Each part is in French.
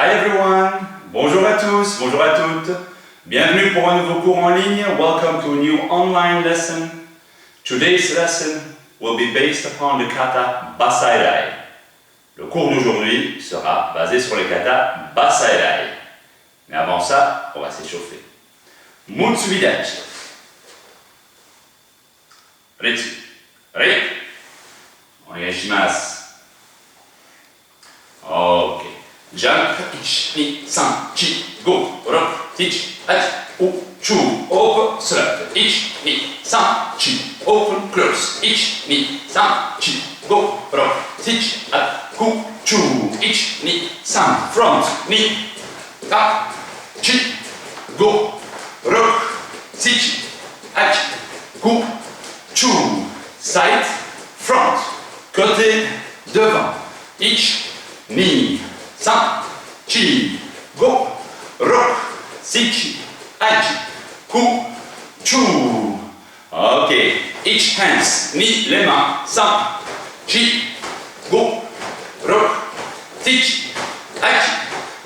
Hi everyone! Bonjour à tous, bonjour à toutes. Bienvenue pour un nouveau cours en ligne. Welcome to a new online lesson. Today's lesson will be based upon the kata basairai. Le cours d'aujourd'hui sera basé sur le kata basairai. Mais avant ça, on va s'échauffer. Mutsubidachi. Retsu. Re. Onegaishimasu. Ok. Jump. 1, 2, 3, 4, 5, 6, 7, 8, 9, 10. Open, select. 1, 2, 3, 4. Open, close. 1, 2, 3, 4. 6, 8, 9, 10. 1, 2, 3, front. 2, 3, 4, 6, 8, 9, 10. Side, front. Côté, devant. 1, 2, 3, 4, 6, 8, 9, 10. Ok. Each hands, ni les mains. 5, 6, 5, 6, 8, 9,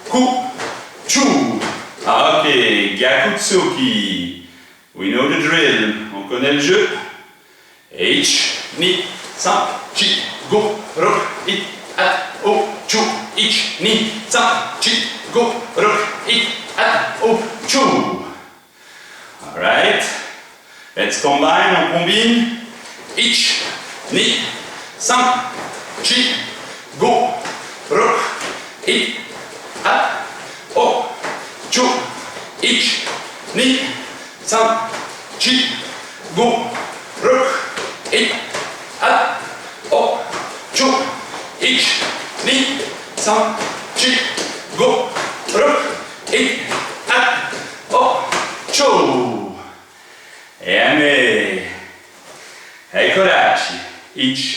10. Ok. Gyakutsuki. We know the drill. On connaît le jeu. 1, 2, 3, 4, 6, 5, 6, 8, 9, 10. 1, 2, 3, 4, 6, 5, 6, 8, 9, 10. Alright. Let's combine, on combine. 1, 2, 3, 4, 6, 5, 6, 8, 9, 10. 1, 2, 3, 4, 6, 5, 6, 8, 9, 10. Eccoci. 1,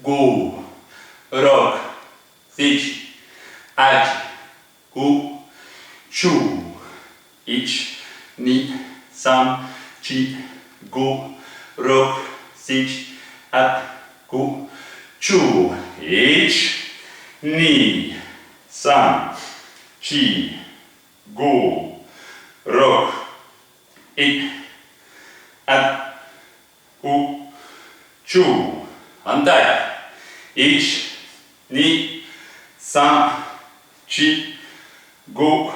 2, 3, 4, 6, 8, 9, 10. 1, 2, 3, 4, 6, 8, 9, 10. 1, 2, 3, 4, 8, 9, 10. Andai. 1, 2, 3, 4, 8, 9,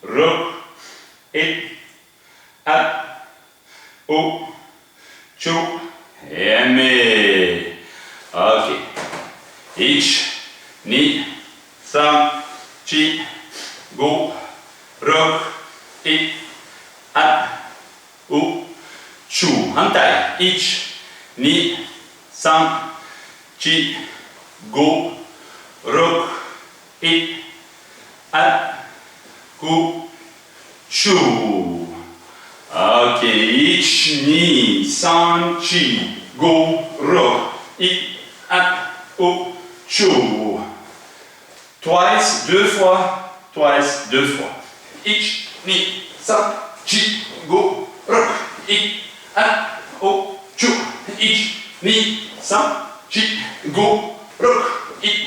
10. Ok. 1, 2, 3, 4, 8, 9, 10. Hantai. 1, 2, 3, 4, 8, 9, 10. Ok. 1, 2, 3, 4, 8, 9, 10. Twice, deux fois. Twice, deux fois. 1, 2, 3, 4, 8, 9, 10. 1, 2, 3,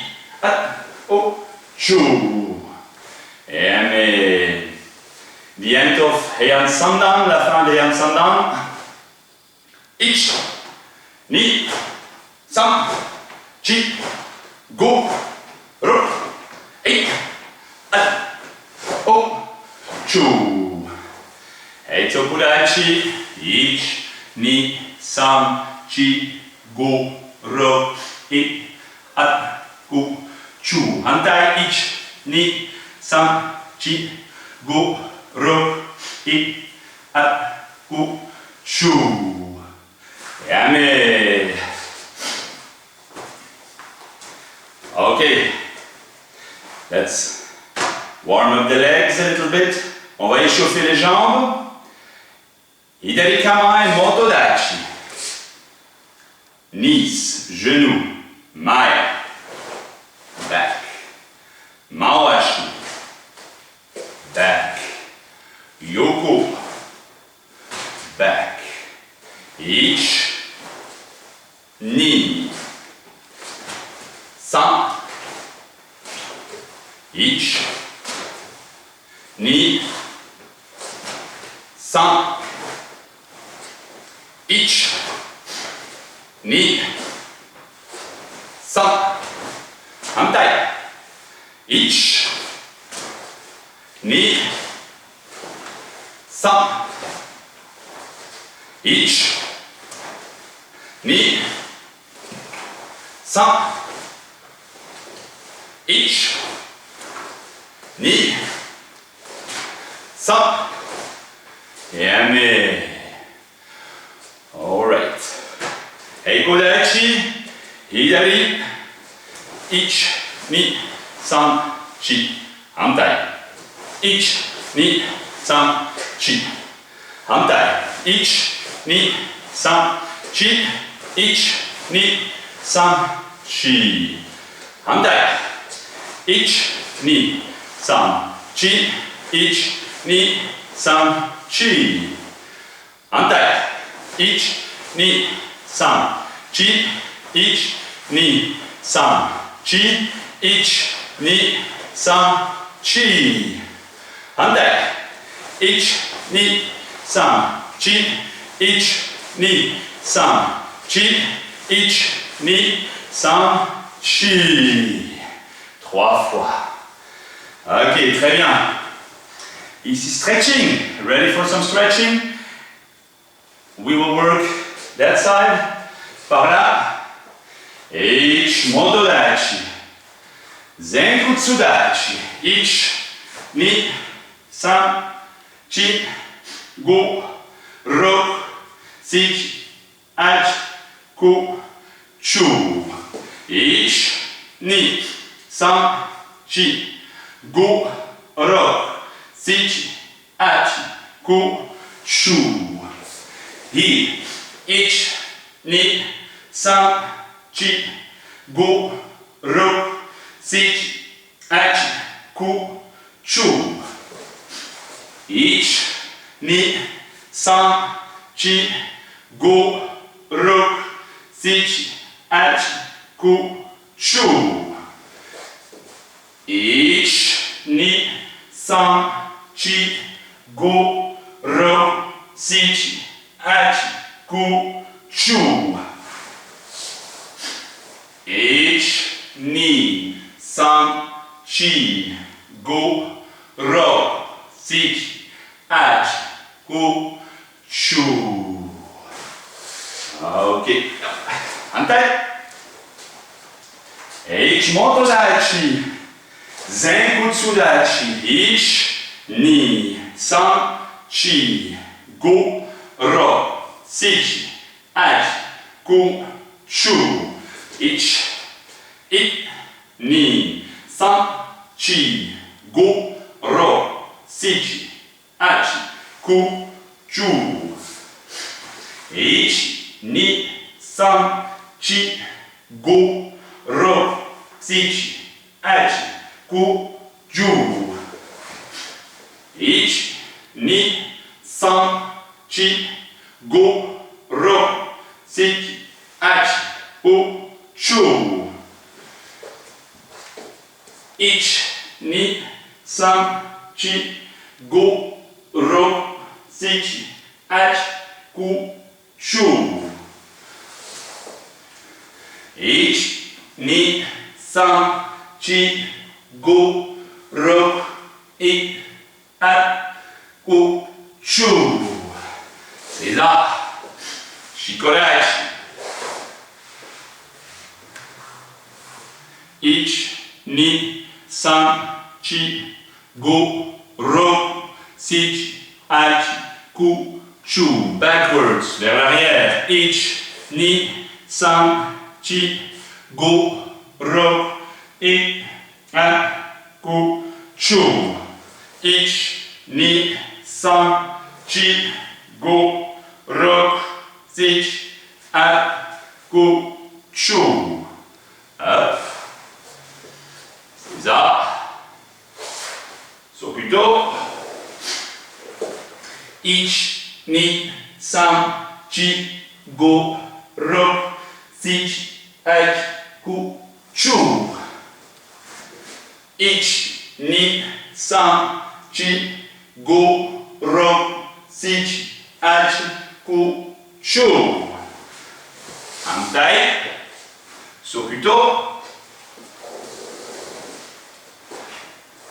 4, 8, 9, 10. The end of Heian Sandan, la fin de Heian Sandan. 1, 2, 3, 4, 8, 9, 10. Eitsubudachi. 1, 2, 3, 4, 8, 9, 10. Hantai. 1, 2, 3, 4, 8, 9, 10. Yummy. Okay. Let's warm up the legs a little bit. On va échauffer les jambes. Hidari Kama et Motodachi. Knees, genoux. Maya. Back. Mawashi. Back. Yoko. Back. 1, 2, 3 1 2 3 1 2 3 やめ。 Alright. 平行第一、左、1、2、3、4、反対、1、2、3、4、反対、1、2、3、4、1、2、3、4、反対、1、2、3、4、1、2、3、4、反対、1、2、3、4、1、2、3、4、1、2、3、4、反対、1、2、3、4、1、2、3、4、1、2、3、4. 3 fois. Ok, très bien. Ici, stretching. Ready for some stretching? We will work that side. Par là. Ich, motodachi. Zenkutsudachi. Ich, ni, san, chi, go, ro, sik, ach, ku, chu. Ich, ni, san, chi, go, ro, sik, ach, ku, chu. Hi, ich, ni, san, chi, go, ro, sik, ach, ku, chu. Ich, ni, san, chi, go, ro, sik, ach, ku, chu. Ich, ni, san, chi, go, ro, sik, ach, ku, chu. Ich, ni, san, chi, go, ro, sik, ach, ku, chu. Ok. Hantai. Ich, motodachi. Zenkutsudachi. Ich, ni, san, chi, go, ro, sik, ach, ku, chu. Ich, ni, san, chi, go, ro, sik, ach, ku, chu. Ich, ni, san, chi, go, ro, sik, ach, ku, chu. Ich, ni, san, chi, go, ro, sik, ach, ku, chu. Ich, ni, san, chi, go, ro, sik, ach, ku, chu. Ich, ni, san, chi, go, ro, ik, ach, ku, chu. C'est là. Shikodachi. Ich, ni, san, chi, go, ro, sik, ach, ku, chu. Backwards, vers l'arrière. Ich, ni, san, chi, go, ro, ik, ach, ku, chu. Ich, ni, san, chi, go, ro, sik, ach, ku, chu. Hop. C'est ça. So plutôt. Ich, ni, san, chi, go, ro, sik, ach, ku, chu. Ich, ni, san, chi, go, ro, sik, ach, ku, chu. Hantai. So plutôt.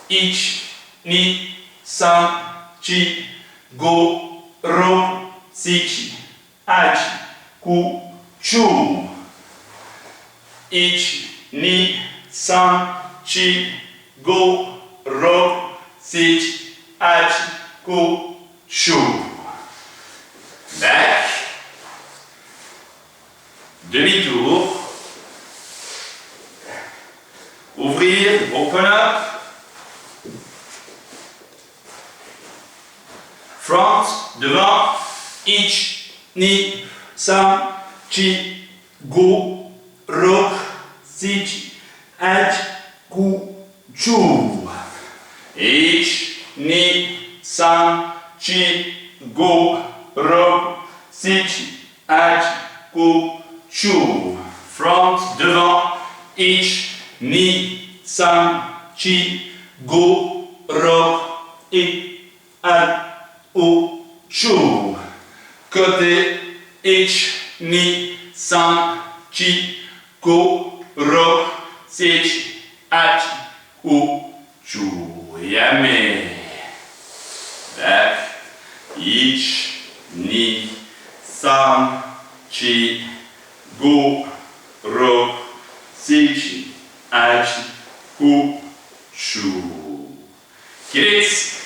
Ich, ni, san, chi, go, ro, sichi, achi, ku, chu. Ich, ni, san, chi, go, ro, sichi, achi, ku, chu. Back. Demi-tour. Ouvrir, open up. Front, devant, ich, ni, san, chi, go, ro, sich, ach, ku, chu. Ich, ni, san, chi, go, ro, sich, ach, ku, chu. Front, devant, ich, ni, san, chi, go, ro, ich, ach, ku, chu. Côté, ich, ni, san, chi, go, ro, sich, ach, ku, chu. Yame. Back. Ich, ni, san, chi, go, ro, sich, ach, ku, chu. Kids.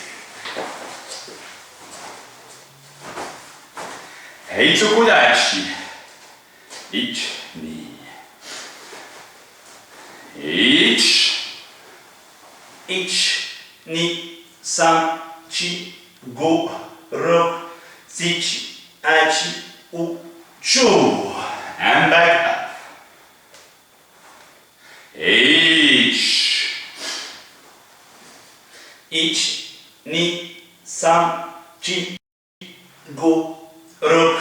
Heitsuku dachi. Ich, ni. Ich, ni, san, chi, go, ro, sich, ach, ku, chu. And back up. Ich, ni, san, chi, go, ro,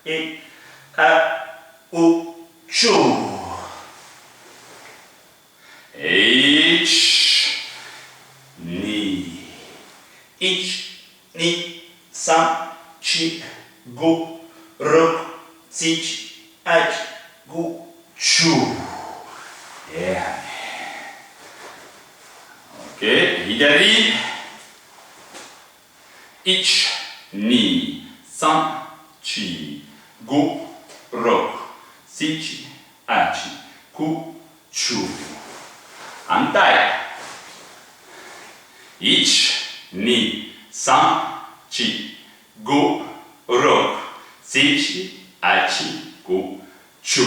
ich, ach, ku, chu. Ich, ni, san, chi, go, ro, sich, ach, ku, chu. Yeah. Okay, hidari. Ich, ni, san, chi, go, ro, sich, ach, ku, chu. Antai. Ich, ni, san, chi, go, ro, sich, ach, ku, chu.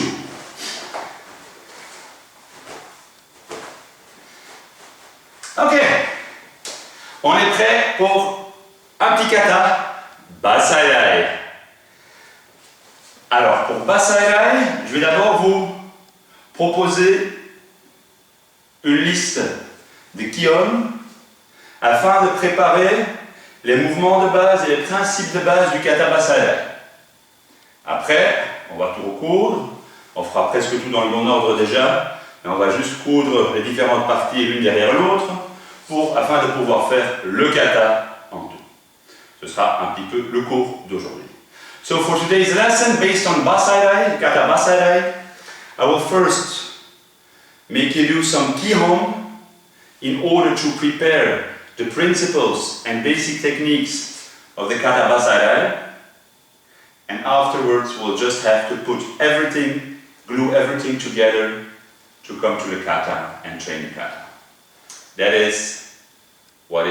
Ok, on est prêt pour un petit kata Basai. Alors pour Basai, je vais d'abord vous proposer une liste de Kion afin de préparer les mouvements de base et les principes de base du kata Basai. Après, on va tout recoudre, on fera presque tout dans le bon ordre déjà, mais on va juste coudre les différentes parties l'une derrière l'autre afin de pouvoir faire le kata en deux. Ce sera un petit peu le cours d'aujourd'hui. So for today's lesson, based on Basai, kata Basai, I will first make you do some Kihon in order to prepare the principles and basic techniques of the kata Basai. And afterwards we'll just have to put everything, glue everything together to come to the kata and train the kata. That is what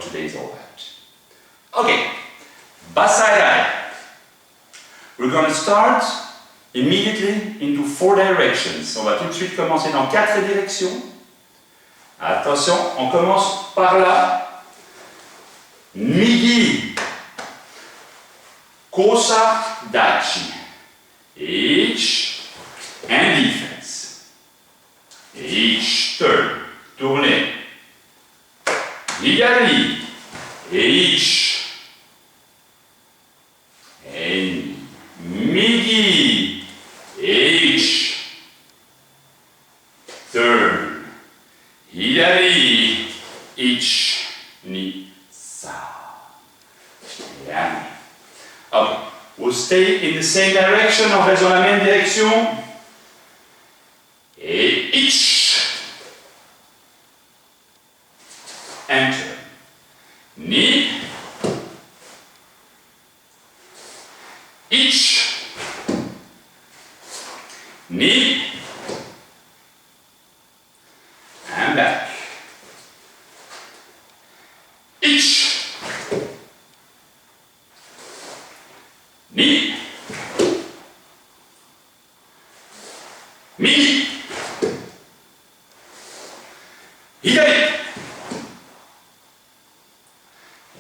today is all about. Okay, Basai. We're going to start immediately into 4 directions. On va tout de suite commencer dans 4 directions. Attention, on commence par là. Migi. Kosa dachi. Each and defense. Each turn. Tournez. Higari. Each. And migi. Each. Turn. Higari. Each. Ni. Sa. Yami. Okay. We'll stay in the same direction. On reste dans la même direction. Et each. Enter. Ni. Ni. Midi. Hidari.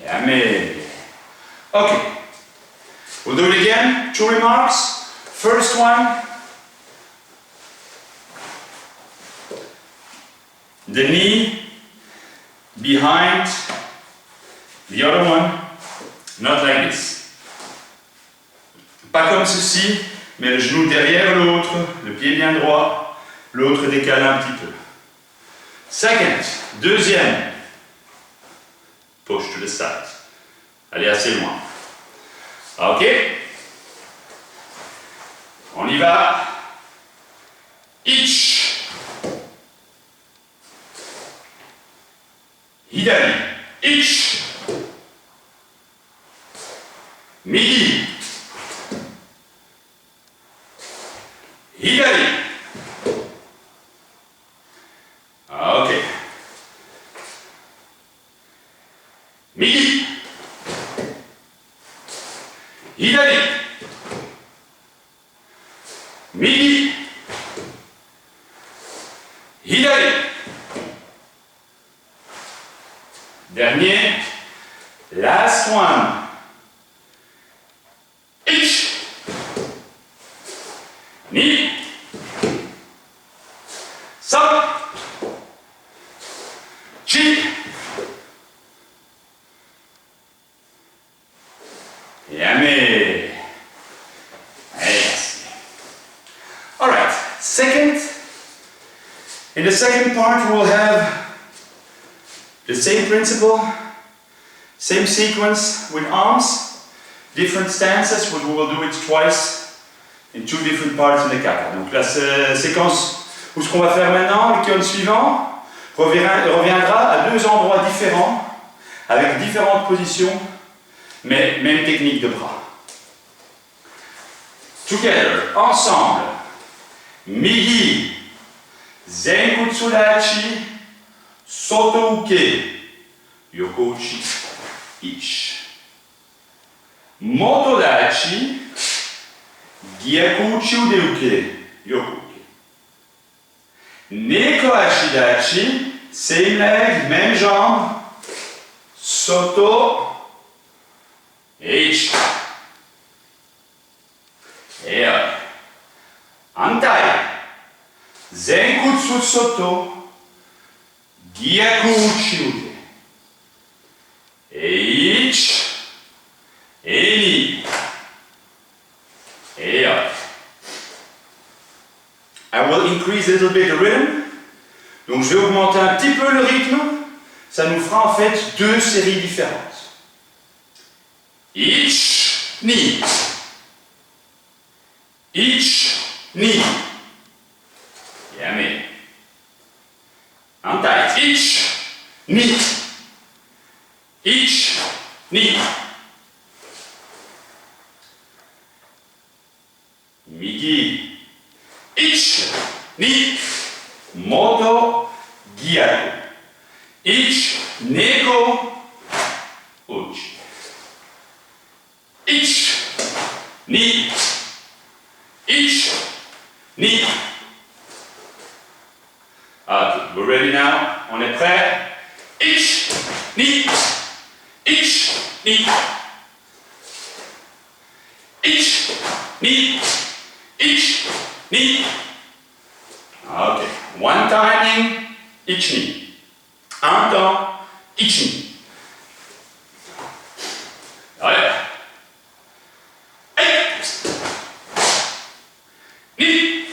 Yummy. Okay. We'll do it again. 2 remarks. First one. The knee behind the other one. Not like this. Pas comme ceci, mais le genou derrière l'autre, le pied bien droit, l'autre décalé un petit peu. Second, deuxième. Push to the side. Allez assez loin. Ok. On y va. Ich. Hidari. Ich. Midi. Hidari. Ok. Midi. Hidari. Midi. Hidari. Dernier. Last one. Ich. Ni. Sa. Chi. Yummy. Yes. All right. Second. In the second part, we'll have the same principle, same sequence with arms, different stances, but we will do it twice in 2 different parts in the kata. Donc la séquence, ou ce qu'on va faire maintenant, le kion suivant, reviendra à 2 endroits différents, avec différentes positions, mais même technique de bras. Together, ensemble, Migi, Zenkutsudachi, Sotouke, Yokouchi, Ich. Motodachi, Gyakuchi Udeuke, Yokuke. Nekoashidachi, same leg, même jambe, Soto, Ich. Et Antai, Zenkutsu Soto, Gyakuchi Ude. Ich. Ni. Et I will increase a little bit the rhythm. Donc je vais augmenter un petit peu le rythme. Ça nous fera en fait 2 séries différentes. Ich, ni. Ich, ni. Yummy. Antai. Ich, ni. Ich, ni. Migi. Ich, ni. Moto, gyaku. Ich, neko, uchi. Ich, ni. Ich, ni. Okay, we're ready now. On est prêt? Ich, ni. Ich, ni. Ich, ni. Ich, ni. Okay, one timing, ich, ni. Un temps, ich, ni. Allez. Ni.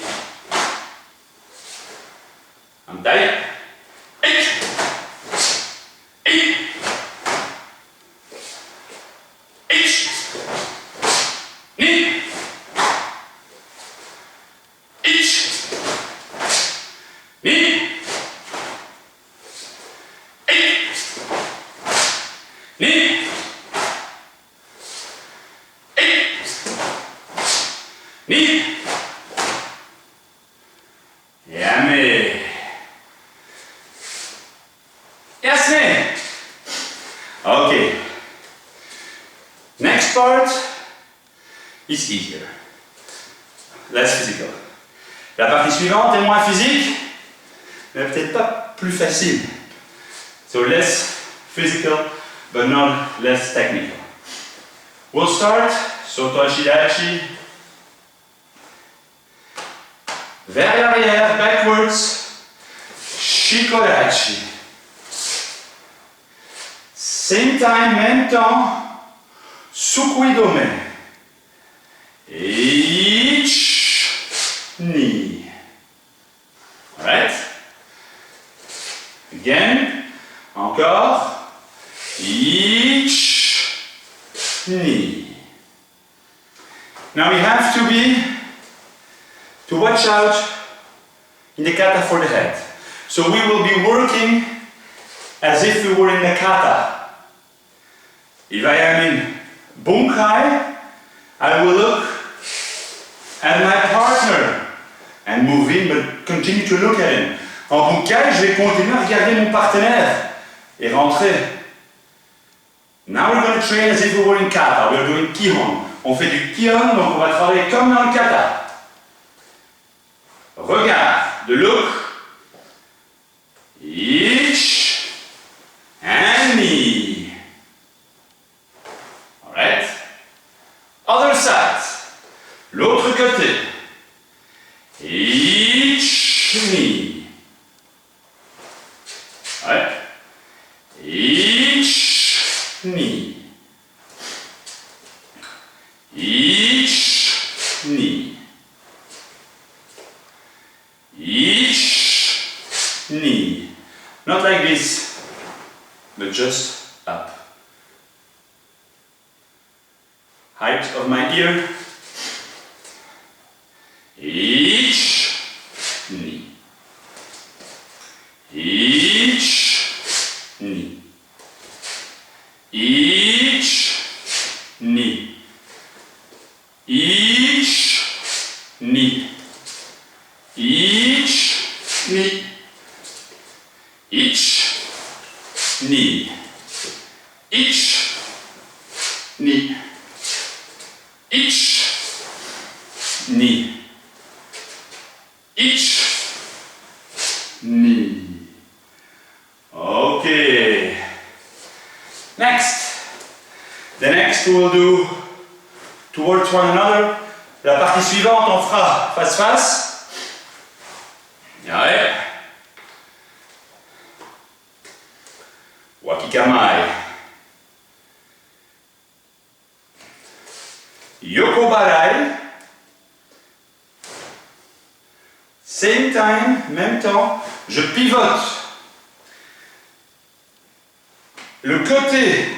Antai. Ich. Ich. Ich. Ni. Ich. Ni. Ich. Ni. Ich. Ni. Yummy. Yes, me. Okay. Next part is easier. Less physical. La partie suivante est moins physique, mais peut-être pas plus facile. So less physical, but not less technical. We'll start Soto Ashidachi. Vers l'arrière, backwards. Shikodachi. Same time, même temps. Sukuidome. Each knee. Alright? Again. Encore. Each knee. Now we have to watch out in the kata for the head. So we will be working as if we were in the kata. If I am in bunkai, I will look at my partner and move in, but continue to look at him. En bunkai, je vais continuer à regarder mon partenaire et rentrer. Now we're going to train as if we were in kata. We're doing kihon. On fait du kihon, donc on va travailler comme dans le kata. Regarde, the look. Each and knee. Alright? Other side. L'autre côté. Each knee. Alright? Each knee. Each knee. Each knee. Not like this, but just up. Height of my ear. Each knee. Each knee. Each knee. Each knee. Each knee. Each knee. Each knee. Each knee. Each knee. Okay. Next. The next we will do towards one another. La partie suivante, on fera face-face. Ouais. Wakikamai. Yokobarai. Same time, même temps, je pivote. Le côté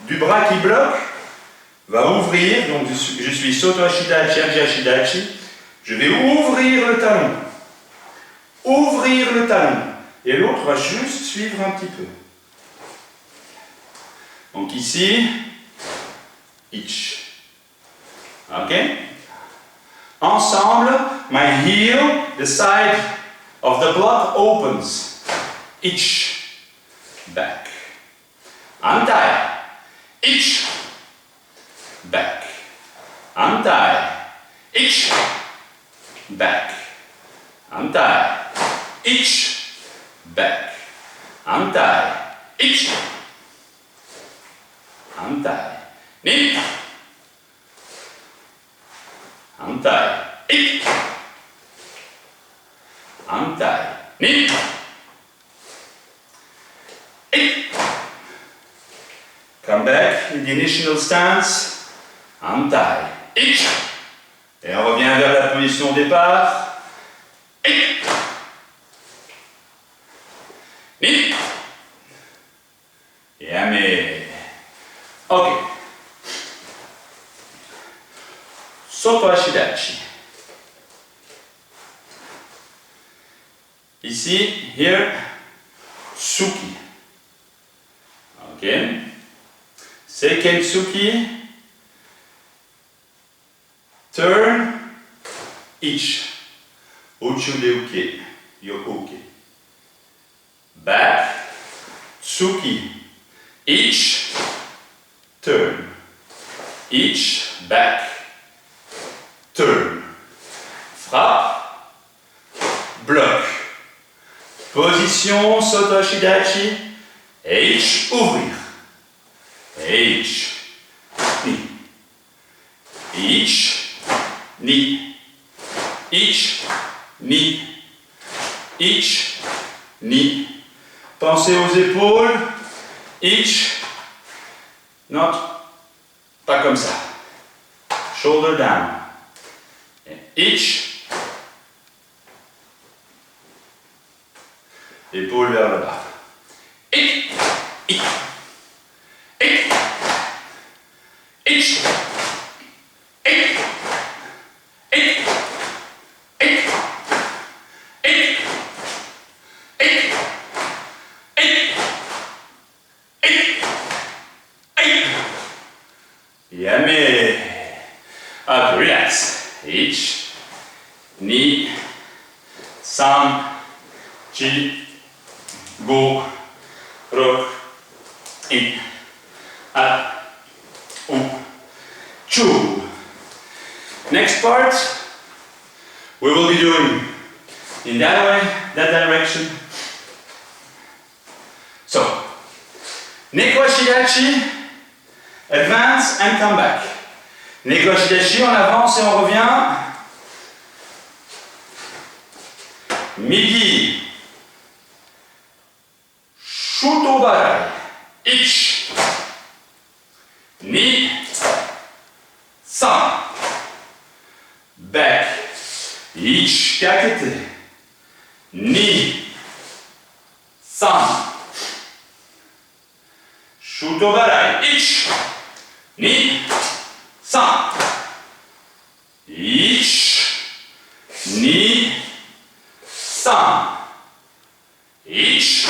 du bras qui bloque va ouvrir, donc je suis Soto Ashidachi, Anji Ashidachi. Je vais ouvrir le talon. Ouvrir le talon. Et l'autre va juste suivre un petit peu. Donc ici, each. Ok? Ensemble, my heel, the side of the block opens. Each. Back. Untie. Each. Back. Untie. Each. Back. Untie. Each. Back. Untie. Each. Untie. Knee. Untie. Each. Untie. Knee. Each. Come back in the initial stance. Untie. Each. Et on revient vers la position au départ. Each. Knee. Yame. Ok. Soto Ashidachi. Ici, here, Suki. Ok. Seiken Suki. Turn. Each. Uchudeuke. Yokuke. Back. Tsuki. Each. Turn. Each. Back. position, Soto Shidachi. H, ouvrir. H, ni. H, ni. H, ni. H, ni. Pensez aux épaules. H, not, pas comme ça. Shoulder down. H, épaule vers le bas. H, H, H, H, H, H, H, H, Yummy. Up, relax. H, ni, san, chi, go, ro, in, up, u, chu. Next part, we will be doing in that way, that direction. So, Neko Shidachi, advance and come back. Neko Shidachi, on avance et on revient. Migi, Shuto Barai, Ich, Ni, San, back, Ich, kakete, Ni, San, Shuto Barai, Ich, Ni, San, Ich, Ni, San, Ich,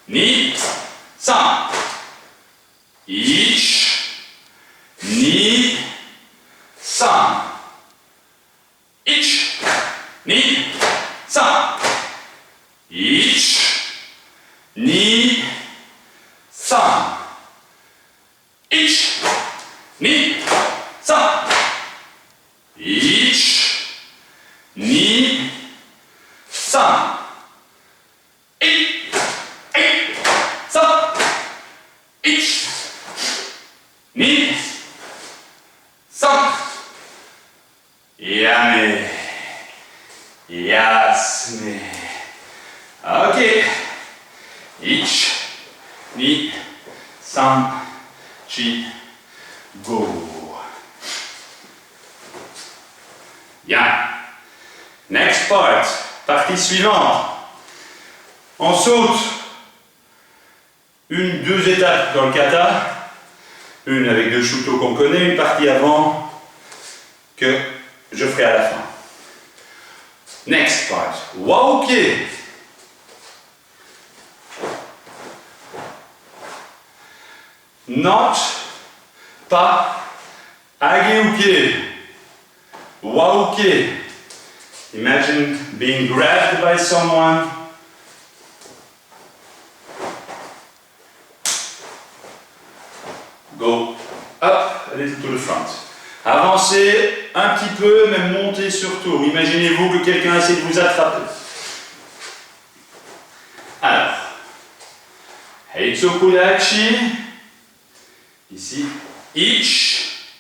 Ni, San, Ich, Ni, San, Ich, Ni, San, Ich, Ni, San, Ich, Ni, San, Ich, Ni, San, Ni, San. Yummy. Yes, me. Okay. Ich, ni, san, chi, go. Bien. Next part. Partie suivante. On saute deux étapes dans le kata. Une avec deux shuto qu'on connaît, une partie avant que je ferai à la fin. Next part. Wauke. Not, pas, ageuke. Wauke. Imagine being grabbed by someone. Go up a little to the front. Avancez un petit peu, même montez surtout. Imaginez-vous que quelqu'un essaie de vous attraper. Alors, Heitsoku Dachi. Ici, Ich.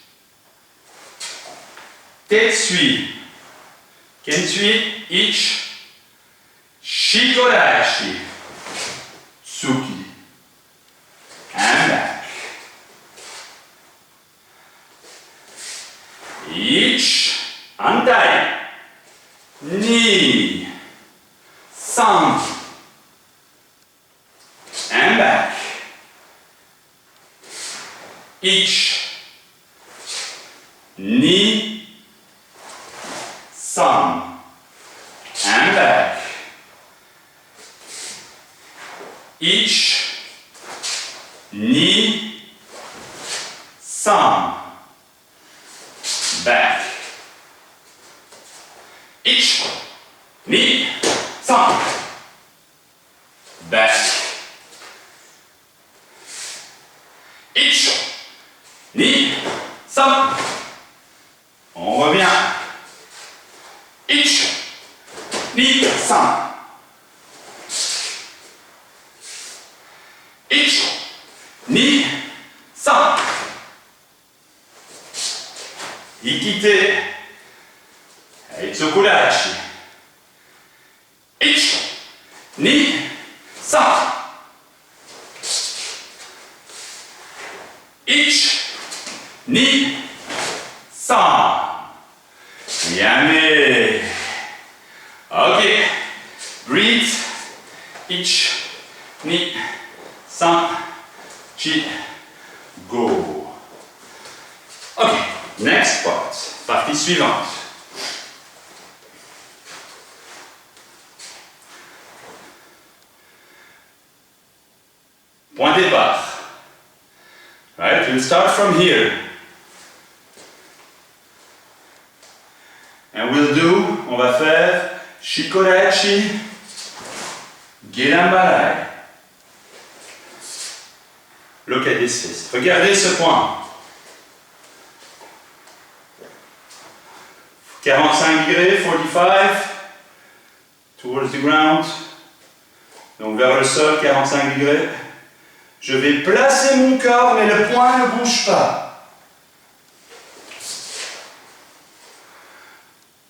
Tetsui. Kensui, Ich. Shikodashi. Tsuki. And back. Ich, Antai, Ni, San, and back. Ich, Ni, San, and back. Ich, Ni, San. Back. Ich, ni, san. Back. Ich, ni, san. On revient. Ich, ni, san. Ikite. Itsukurachi. Ich, ni, san. Ich, ni, san. Yummy. Okay. Breathe. Ich, ni, san, chi, go. Okay. Next part. Partie suivante. Point départ. Right? We'll start from here. And we'll do, on va faire Shikodachi, Gedanbarai. Look at this fist. Regardez ce point. 45 degrés, 45, towards the ground. Donc vers le sol, 45 degrés. Je vais placer mon corps, mais le poing ne bouge pas.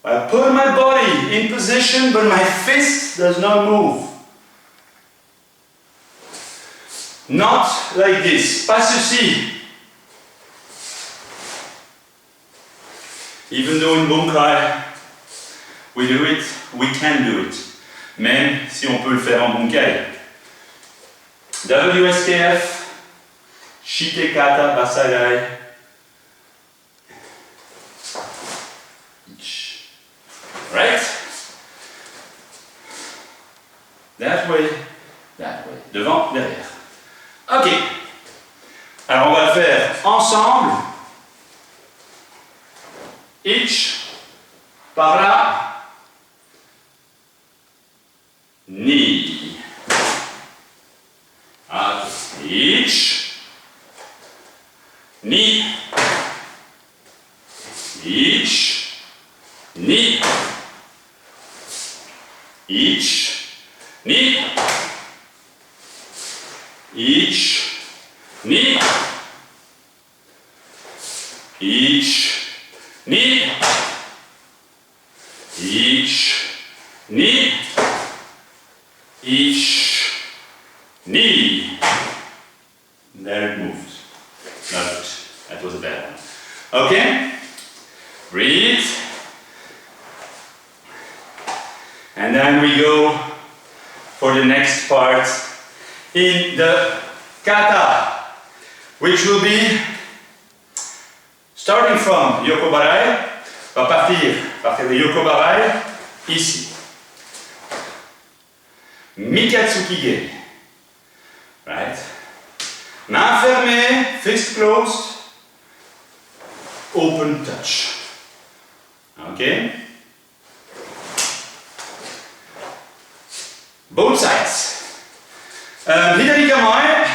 I put my body in position, but my fist does not move. Not like this. Pas ceci. Even though in Bunkai we do it, we can do it. Même si on peut le faire en Bunkai. WSKF, Shitekata Basagai. Right? That way, that way. Devant, derrière. Ok. Alors on va le faire ensemble. Ich, par là. Ni. Ich, ni, ich, ni, ich, ni, ich, ni, ich, ni, ich, ni, ich, ni. There it moved. Not good. That was a bad one. Okay? Breathe. And then we go for the next part in the kata, which will be starting from Yokobarai. On va partir de Yokobarai ici. Mikatsuki Ge. Right? Main fermée, fist closed, open touch. Okay? Both sides. Hidari kamae.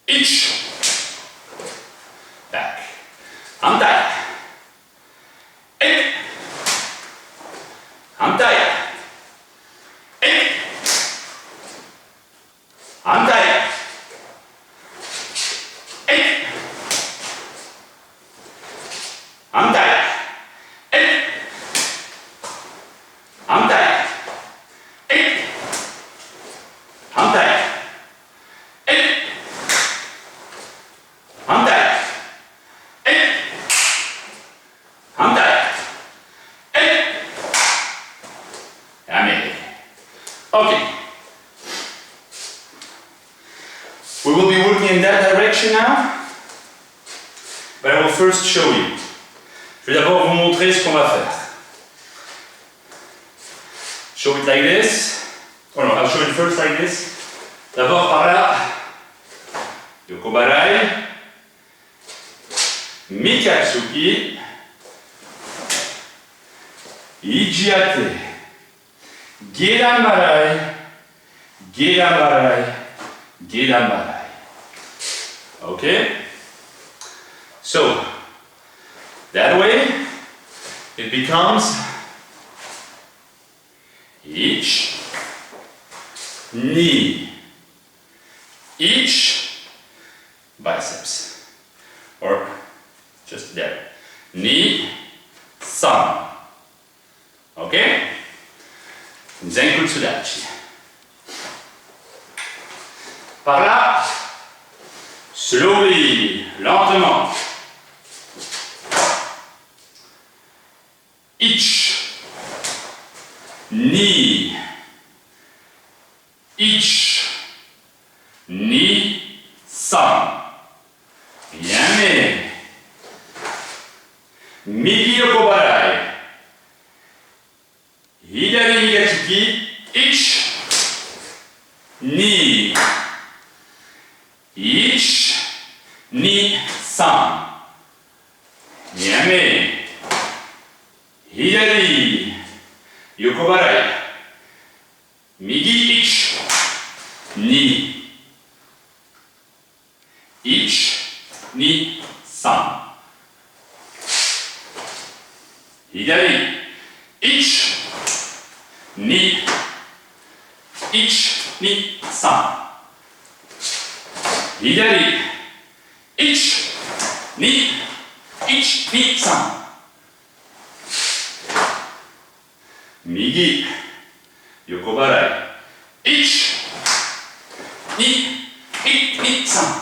Ich. Back. Hantai. Ik. Hantai. Ik. Hantai. Ik. Hantai. Ik. Hantai. Ik. Hantai. Ik. Hantai. Ik. Hantai. Ik. Ja, nee. Okay. We will be working in that direction now, but I will first show you. Je vais d'abord vous montrer ce qu'on va faire. Show it like this. Oh no, I'll show it first like this. D'abord par là. Yokobarai. Mikatsuki. Ijiate. Gedanbarai. Gedanbarai. Gedanbarai. Okay? So, that way it becomes ich, ni, ich, biceps. ni, san. Ok? Zenku Tsudachi. Par là, slowly, lentement. Ich, ni, ich, ni, san. Yame. Migi yokobarai. Hidari higachiki. Ich, ni. Ich, ni, san. Yame. Hidari. Yokobarai. Migi ich, ni. Ich, ni, san. Hidari. Ich, ni, san. Hidari. Ich, ni, san. Migi. Yokobarai. Ich, ni, san.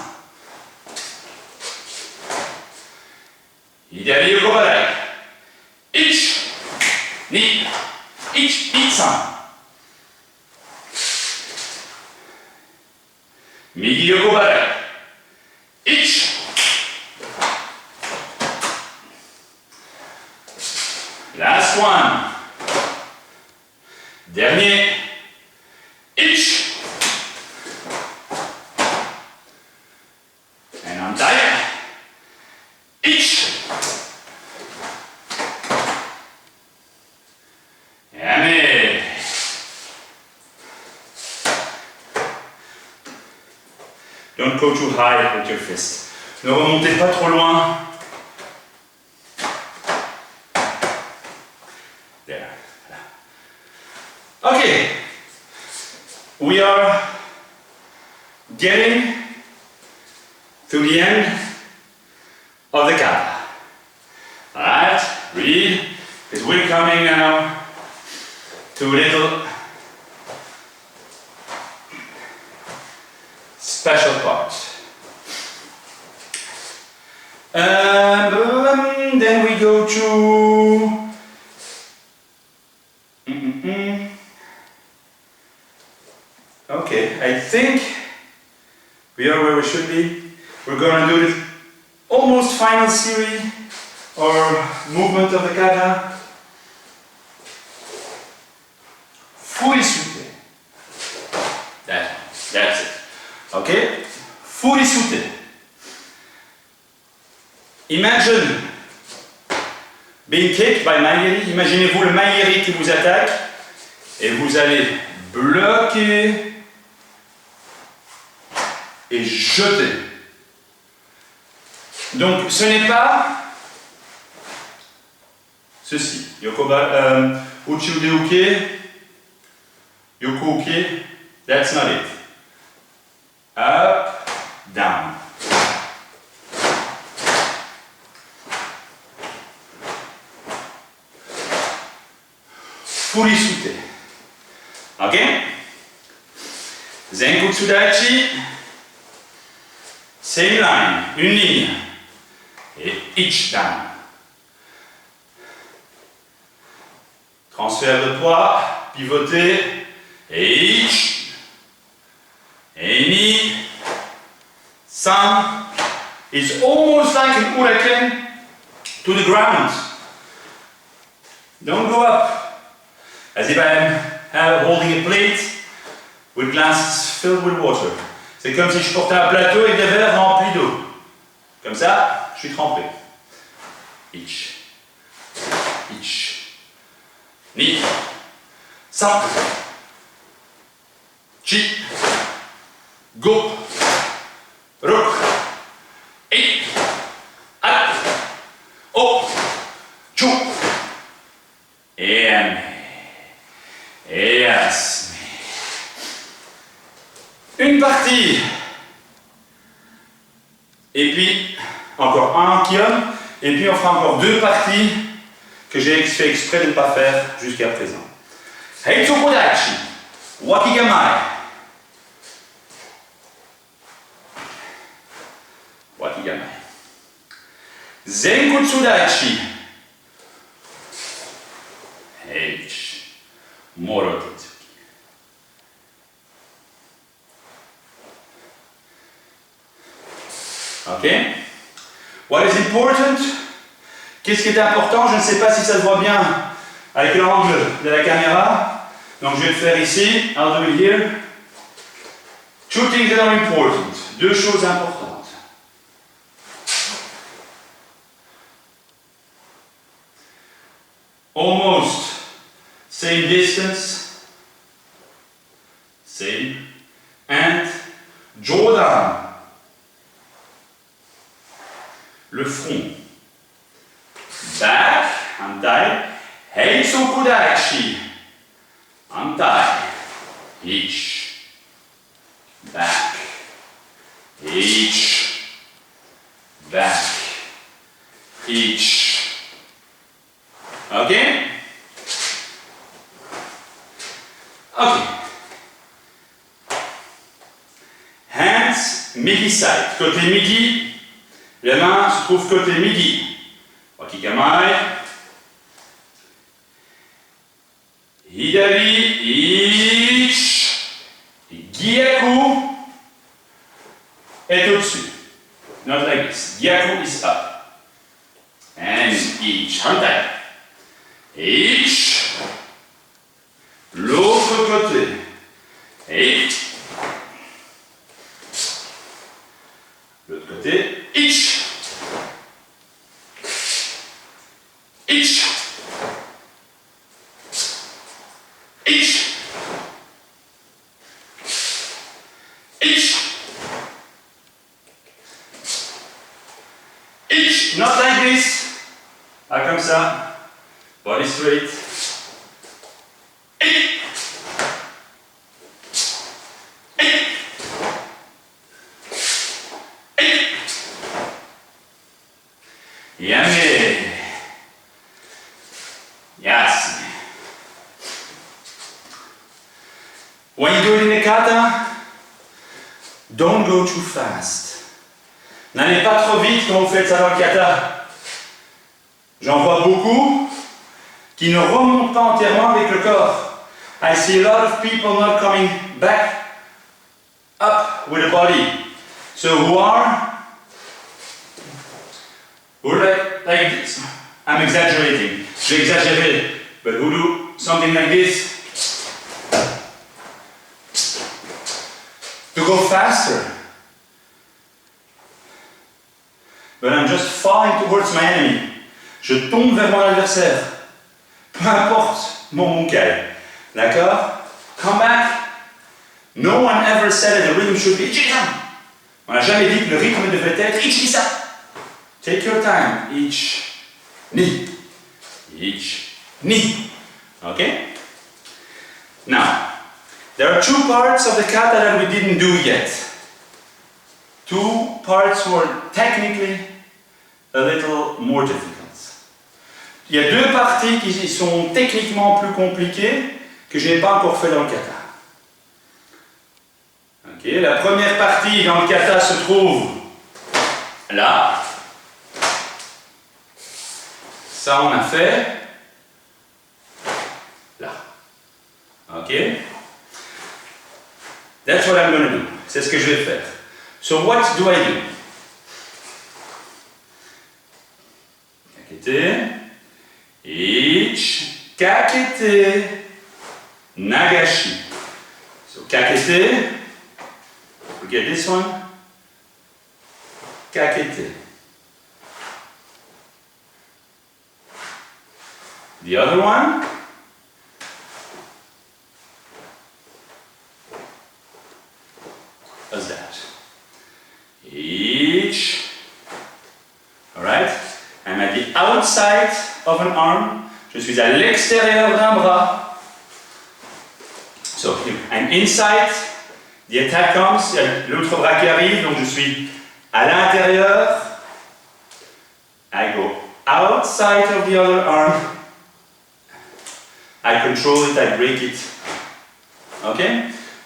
Hidari yokobarai. Ich, ni, san. Migi yokobarai. Ich. Last one. Dernier. Ich. And I'm tired. Ich. Yummy. Don't go too high with your fist. Ne remontez pas trop loin. There. Okay. We are getting to the end of the kata. Alright, read, because we're coming now to little special parts. Then we go to okay, I think we are where we should be. We're going to do the almost final series or movement of the kata. Furisute. That's it. Okay? Furisute. Imagine being kicked by Mairi. Imaginez-vous le Mairi qui vous attaque et vous allez bloquer et jeter. Donc ce n'est pas ceci. Uchi ude uke, yoko uke, that's not it. Up, down. Furisute. Ok? Zenku Tsudachi. Same line, une ligne. Et ich down. Transfert de poids, pivoter. Et ich. Et ni. San. It's almost like an uraken to the ground. Don't go up. As if I'm holding a plate with glasses filled with water. C'est comme si je portais un plateau avec des verres remplis d'eau. Comme ça, je suis trempé. Ich. Ich. Ni. San. Chi. Go. Ruk. I. At. O. Chu. And. Yes. Une partie. Et puis, encore un kion. Et puis on fera encore 2 parties que j'ai fait exprès de ne pas faire jusqu'à présent. Heitsukodachi, wakigamai. Wakigamai. Zenkutsudachi. H. Morotetsuki. Ok? What is important? Qu'est-ce qui est important? Je ne sais pas si ça se voit bien avec l'angle de la caméra. Donc je vais le faire ici. I'll do it here. 2 things that are important. 2 choses importantes. Almost same distance. Same. And Jordan. Le front. Back, hantai. Heitsukudachi. Hantai. Each. Back. Each. Back. Each. Okay? Okay. Hands, midi side. Côté midi. Les mains se trouvent côté midi. Wakigamai. Hidari, ich. Gyaku est au-dessus. Not like this. Gyaku is up. And ich. Hantai. Ich. L'autre côté. Et. L'autre côté. Ich. Ich. Ich. Ich. Ich. Not like this. Pas comme ça. Body straight. Ich. Ich. Ich. Yummy. Yes. When you do it in a kata, don't go too fast. N'allez pas trop vite quand vous faites ça dans le kata. J'en vois beaucoup qui ne remontent pas entièrement avec le corps. I see a lot of people not coming back up with the body. So who like this. I'm exaggerating. J'ai exagéré. But who do something like this to go faster. But I'm just falling towards my enemy. Je tombe vers mon adversaire. Peu importe mon kai. D'accord? Come back. No one ever said that the rhythm should be Ichi-san. On n'a jamais dit que le rythme devrait être Ichi-san. Take your time. Ich. Ni. Ich. Ni. Okay? Now, there are 2 parts of the kata that we didn't do yet. 2 parts were technically a little more difficult. Il y a 2 parties qui sont techniquement plus compliquées que je n'ai pas encore fait dans le kata. Okay, la première partie dans le kata se trouve là. Ça on a fait là. Ok? That's what I'm going to do. C'est ce que je vais faire. So what do I do? Kakete. Ich. Kakete. Nagashi. So kakete. Look at this one. Kakete. The other one. How's that? Each. Alright? I'm at the outside of an arm. Je suis à l'extérieur d'un bras. So I'm inside. The attack comes. Il y a l'autre bras qui arrive. Donc je suis à l'intérieur. I go outside of the other arm. I control it, I break it. Ok?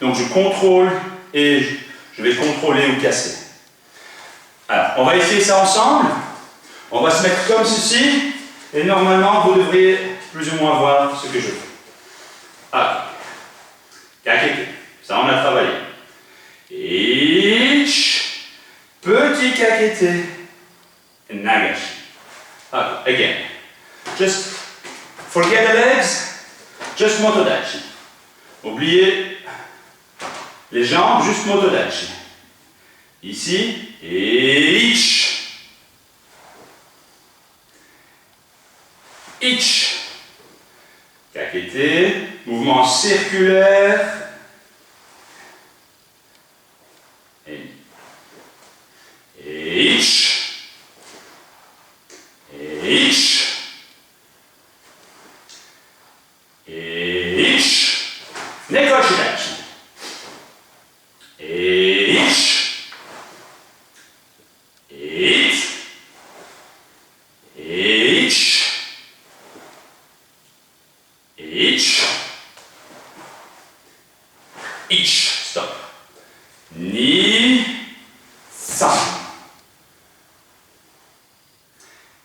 Donc je contrôle et je vais contrôler ou casser. Alors, on va essayer ça ensemble. On va se mettre comme ceci. Et normalement, vous devriez plus ou moins voir ce que je fais. Ah. Kakeke. Ça, on a travaillé. Ich. Petit kakete. Nagashi. Ah, again. Just forget the legs. Just motodachi. Oubliez les jambes, juste motodachi. Ici, et ich. Ich. Kakete. Mouvement circulaire. Et ich. Et ich. Et ich. Nekoshidachi. Et ich. It. Ich. Ich. Ich. Stop. Ni. San.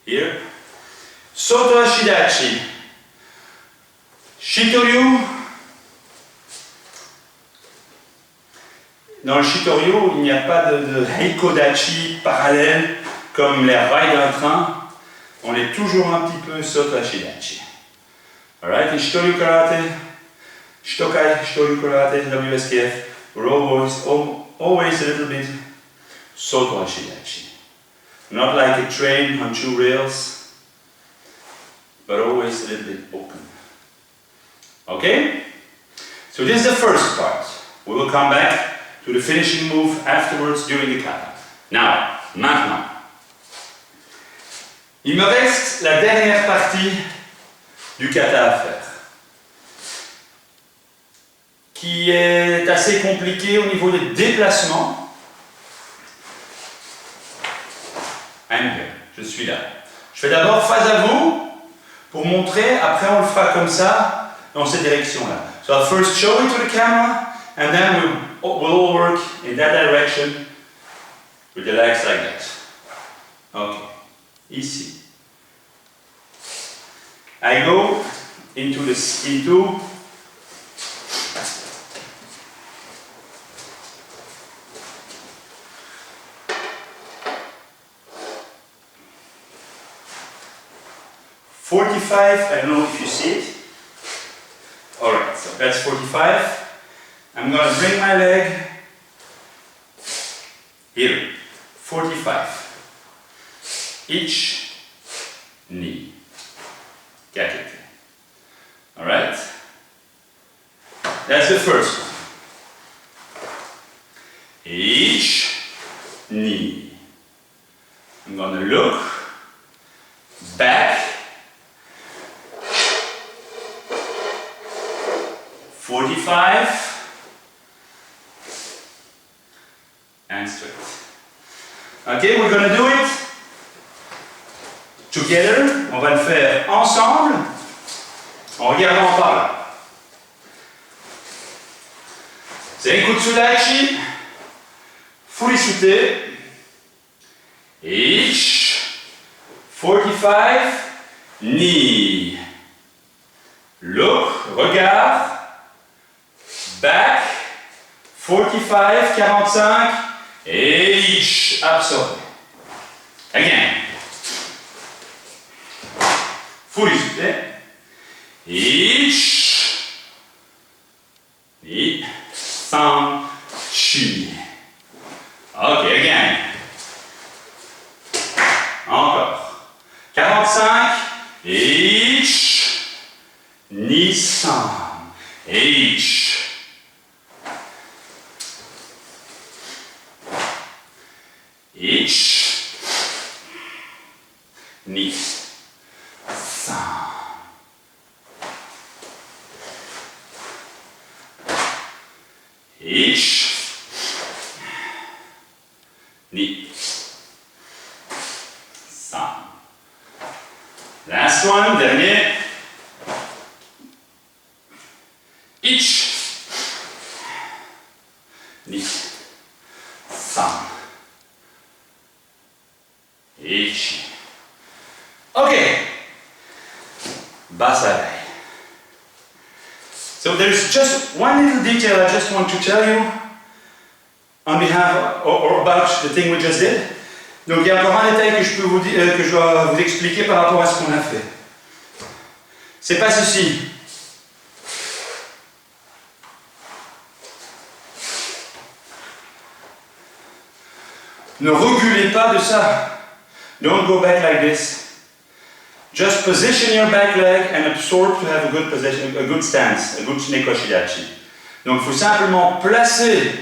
Here. Soto Shidachi. Shitoryu. Dans le Shitoryu, il n'y a pas de Heikodachi parallèle comme les rails d'un train. On est toujours un petit peu Soto Shidachi. Alright, in Shitoryu Karate, Shitokai, Shitoryu Karate, WSKF, we're always a little bit Soto Shidachi. Not like a train on two rails, but always a little bit open. Okay? So this is the first part. We will come back to the finishing move afterwards during the kata. Now, maintenant. Il me reste la dernière partie du kata à faire, qui est assez compliquée au niveau des déplacements. I'm here, je suis là. Je fais d'abord face à vous pour montrer, après on le fera comme ça, dans cette direction-là. So I'll first show it to the camera, and then we'll all work in that direction with the legs like that. Ok, ici. I go into 45, I don't know if you see it. Alright, so that's 45. I'm going to bring my leg here. 45. Each knee. Get it. Alright? That's the first one. Each knee. I'm going to look back. 45 and straight. Okay, we're going to do it together. On va le faire ensemble en regardant par là. Zenkutsudachi, Furisute, each 45, knee. Look, regarde. Back, 45, 45, et each, absorbé. Again. Furisute. Each, ni, san, chi. Ok, again. Encore. 45, each, ni, san, each. Each, ni, san. Each, ni, san. Last one, dernier. Ich. Ni. San. Ichi. Okay. Basarai. So there's just one little detail I just want to tell you on behalf or about the thing we just did. Donc il y a encore un détail que je dois vous expliquer par rapport à ce qu'on a fait. C'est pas ceci. Ne reculez pas de ça. Don't go back like this. Just position your back leg and absorb to have a good position, a good stance, a good neko shidachi. Donc il faut simplement placer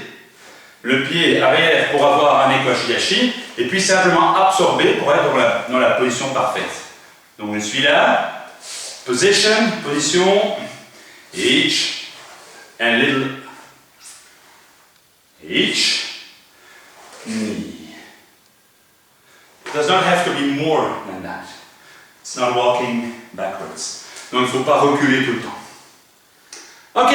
le pied arrière pour avoir un neko shidachi et puis simplement absorber pour être dans la position parfaite. Donc je suis là, position, each and little, each, knee. It does not have to be more than that. It's not walking backwards. Donc il ne faut pas reculer tout le temps. Ok.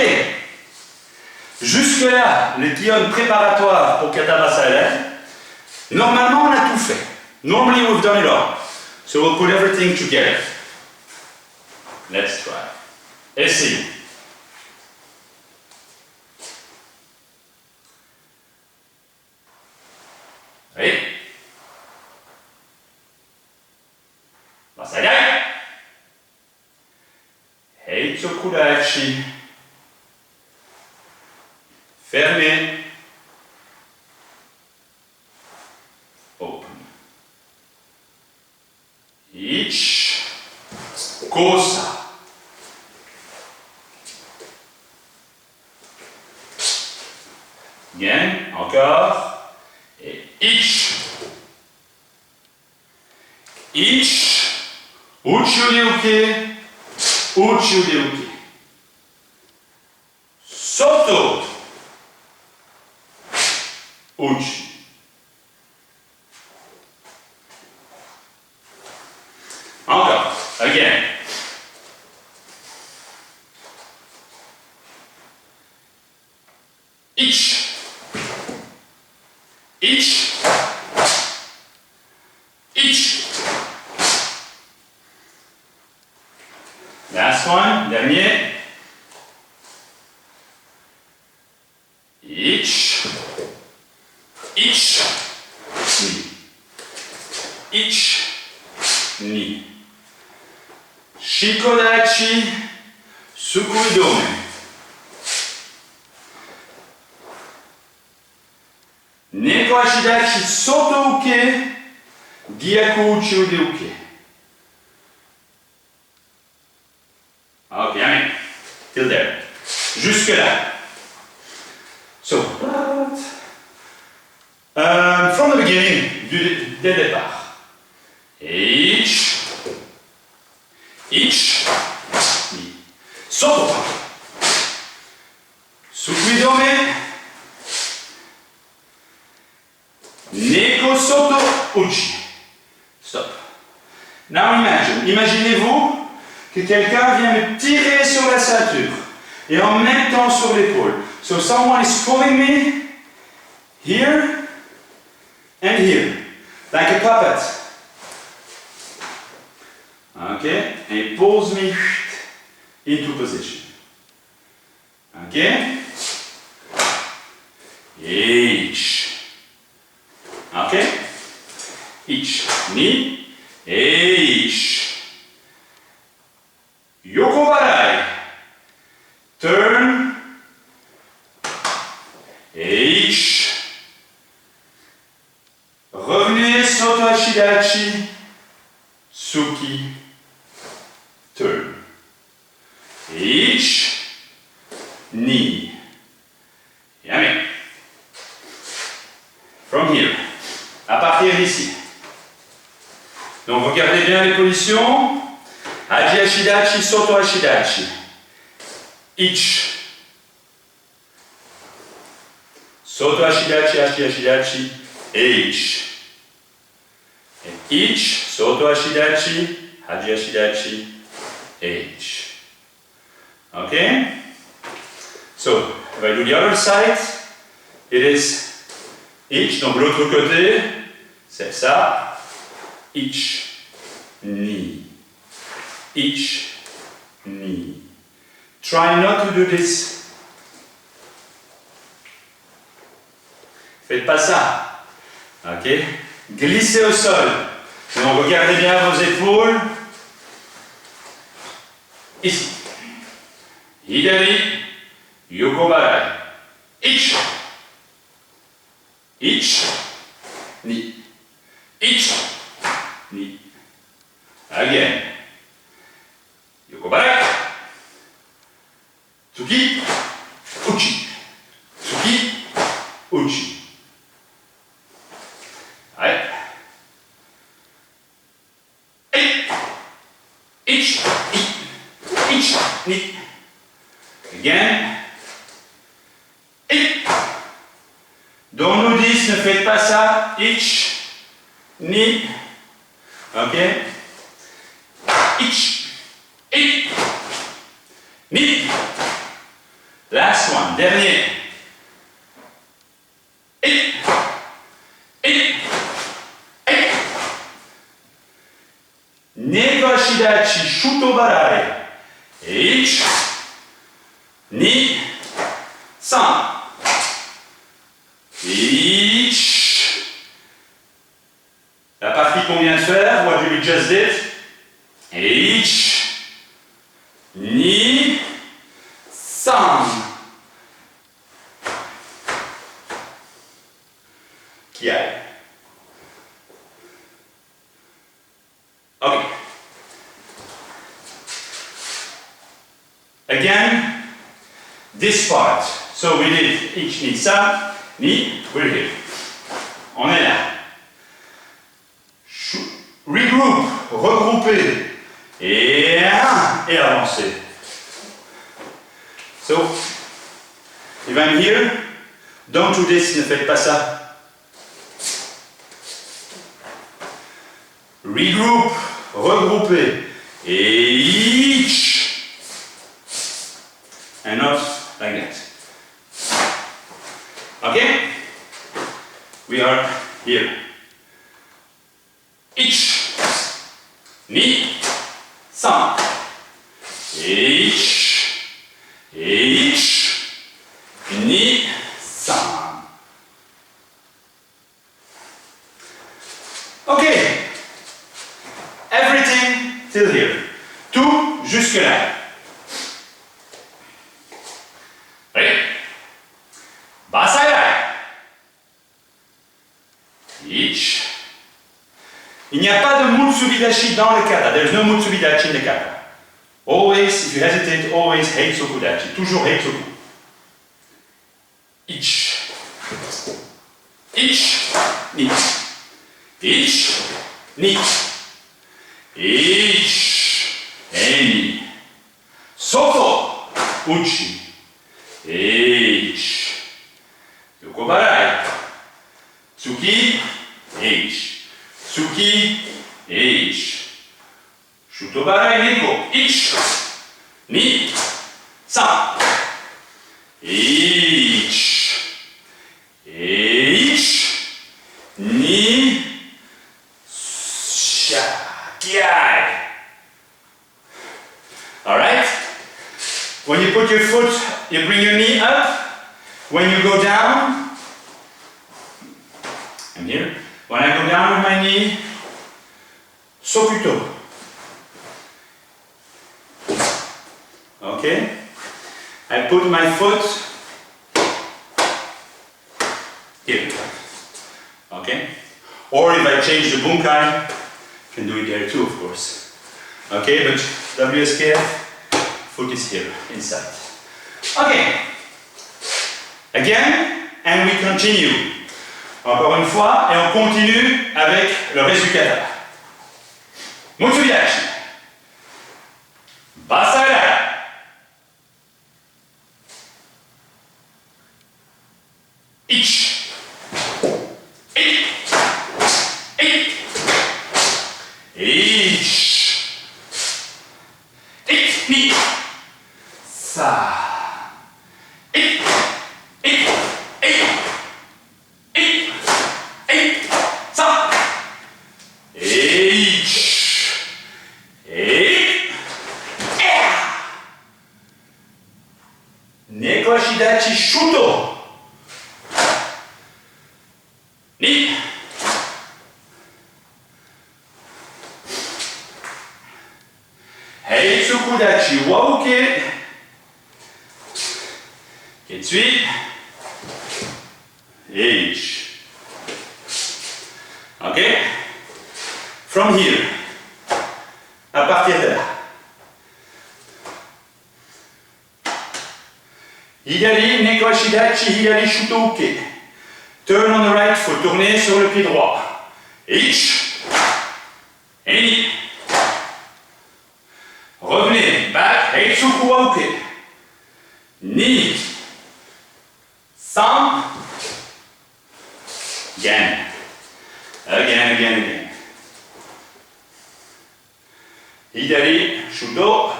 Jusque-là, les kions préparatoires pour Kata Basarai. Normalement, on a tout fait. Normally, we've done it all. So we'll put everything together. Let's try. Essayons. Oui. Basarai. Heitsu Kudachi. Fermé. Open. Ich. Kosa. Bien, encore. Et ich. Ich. Uchuryuki. Uchuryuki. Soto. Uchi. Encore. Again. Ich. Ich. Ich. Last one, dernier. Ich. Ich. Ni. Ich. Ni. Shikodachi. Sukuidome. Neko Ashidachi Soto Uke. Gyaku Uchiude Uke. Ok, I mean, till there. Jusque là. So, from the beginning, dès le départ. Ich. Ich. Ni. Soto. Sukuidome. Neko Soto Uchi. Stop. Now imagine. Imaginez-vous que quelqu'un vient me tirer sur la ceinture et en même temps sur l'épaule. So someone is pulling me here and here, like a puppet. Okay? And it pulls me into position. Okay? Each. Okay? Each. Ni. Each. Yokobarai. Turn. Eich. Revenez Soto Ashidachi. Suki. Turn. Eich. Ni. Yummy. From here. À partir d'ici. Donc regardez bien les positions. Aji Ashidachi, Soto Ashidachi. Ich. Soto Ashidachi, Aji Ashidachi, Eich. And ich, Soto Ashidachi, Haji Ashidachi, H. Okay? So, if I do the other side, it is H, donc l'autre côté, c'est ça, H, ni, H, ni. Try not to do this. Faites pas ça. Ok? Glissez au sol. Donc regardez bien vos épaules. Ici. Hidari, Yokobarai. Ich. Ich. Ni. Ich. Ni. Again. Yokobarai. Tsuki. Uchi. Tsuki. Uchi. Allez. Ich. Ich. Ni. Again. Dans nos 10, ne faites pas ça. Ich. Ni. Ok. Ich. Ich. Ni. Last one. Dernier. Ich. Ich. Ich. Nego Ashidachi Shutobarai. Ich. Ni. San. Ich. La partie qu'on vient de faire, what we just did. Ich. Ni. San. Kiai. Okay. Again, this part. So we did ich, ni, san, ni, we're here. On est là. Regroup, regrouper. Et avancer. So, if I'm here, don't do this, ne faites pas ça. Regroup, regrouper. Et each. And not like that. Okay? We are here. Ich. Ni. San. Ich. Ich. Ni. San. Okay. Everything till here. Tout jusque là. Ready? Basai. Ich. Il n'y a pas de Mutsubidachi dans le kata. There is no Mutsubidachi in the kata. Always, if you hesitate, always Heitsoku dachi. Toujours Heitsoku. Ich. Ich. Ni. Ich. Ni. Ich. Eni. Soko. Uchi. Ich. Yokobarai. Tsuki. Ich. Tsuki. Ich. Shutobarai Neko. Ich. Ni. San. Ich. Ich. Ni. Shakiai. Alright? When you put your foot, you bring your knee up. When you go down, I'm here. When I go down with my knee, sokuto. Okay? I put my foot here. Okay? Or if I change the bunkai, I can do it there too, of course. Okay, but WSKF, foot is here, inside. Okay. Again, and we continue. Encore une fois, et on continue avec le reste du kata. Mutsubidachi. Basai. Ich. Ich. Ich. Ich. Heitsukudachi, wauke. Ketsui. H. Ok? From here. À partir de là. Higari, neko shidachi, higari shutoke. Turn on the right foot, tournez sur le pied droit. H. Eni. Revenez, back, heitsuku wauke. Ni. San. Again. Again. Hidari, shudo.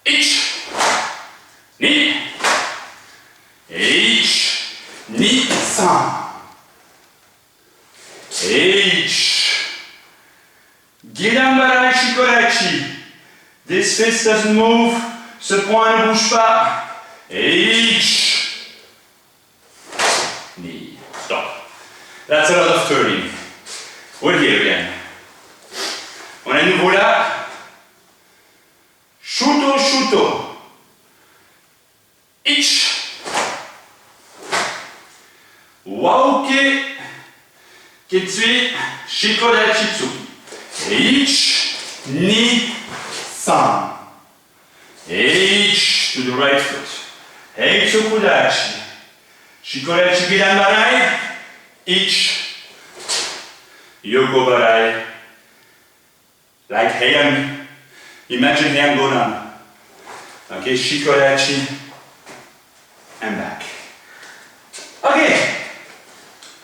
Ich. Ni. H. Ni. San. H. Girambarai shikorachi. This fist doesn't move. Ce point ne bouge pas. H. Knee. Stop. That's a lot of turning. We're here again. On est à nouveau là. Shuto, shuto. Ich. Wauke. Ketsui. Shikodachi tsuki. Ich. Ni. San. H to the right foot. Heitsukudachi. Shikodachi giranbarai. Ich. Yokobarai. Like Heian. Imagine Heian Gonan. Okay, Shikodachi. And back. Okay.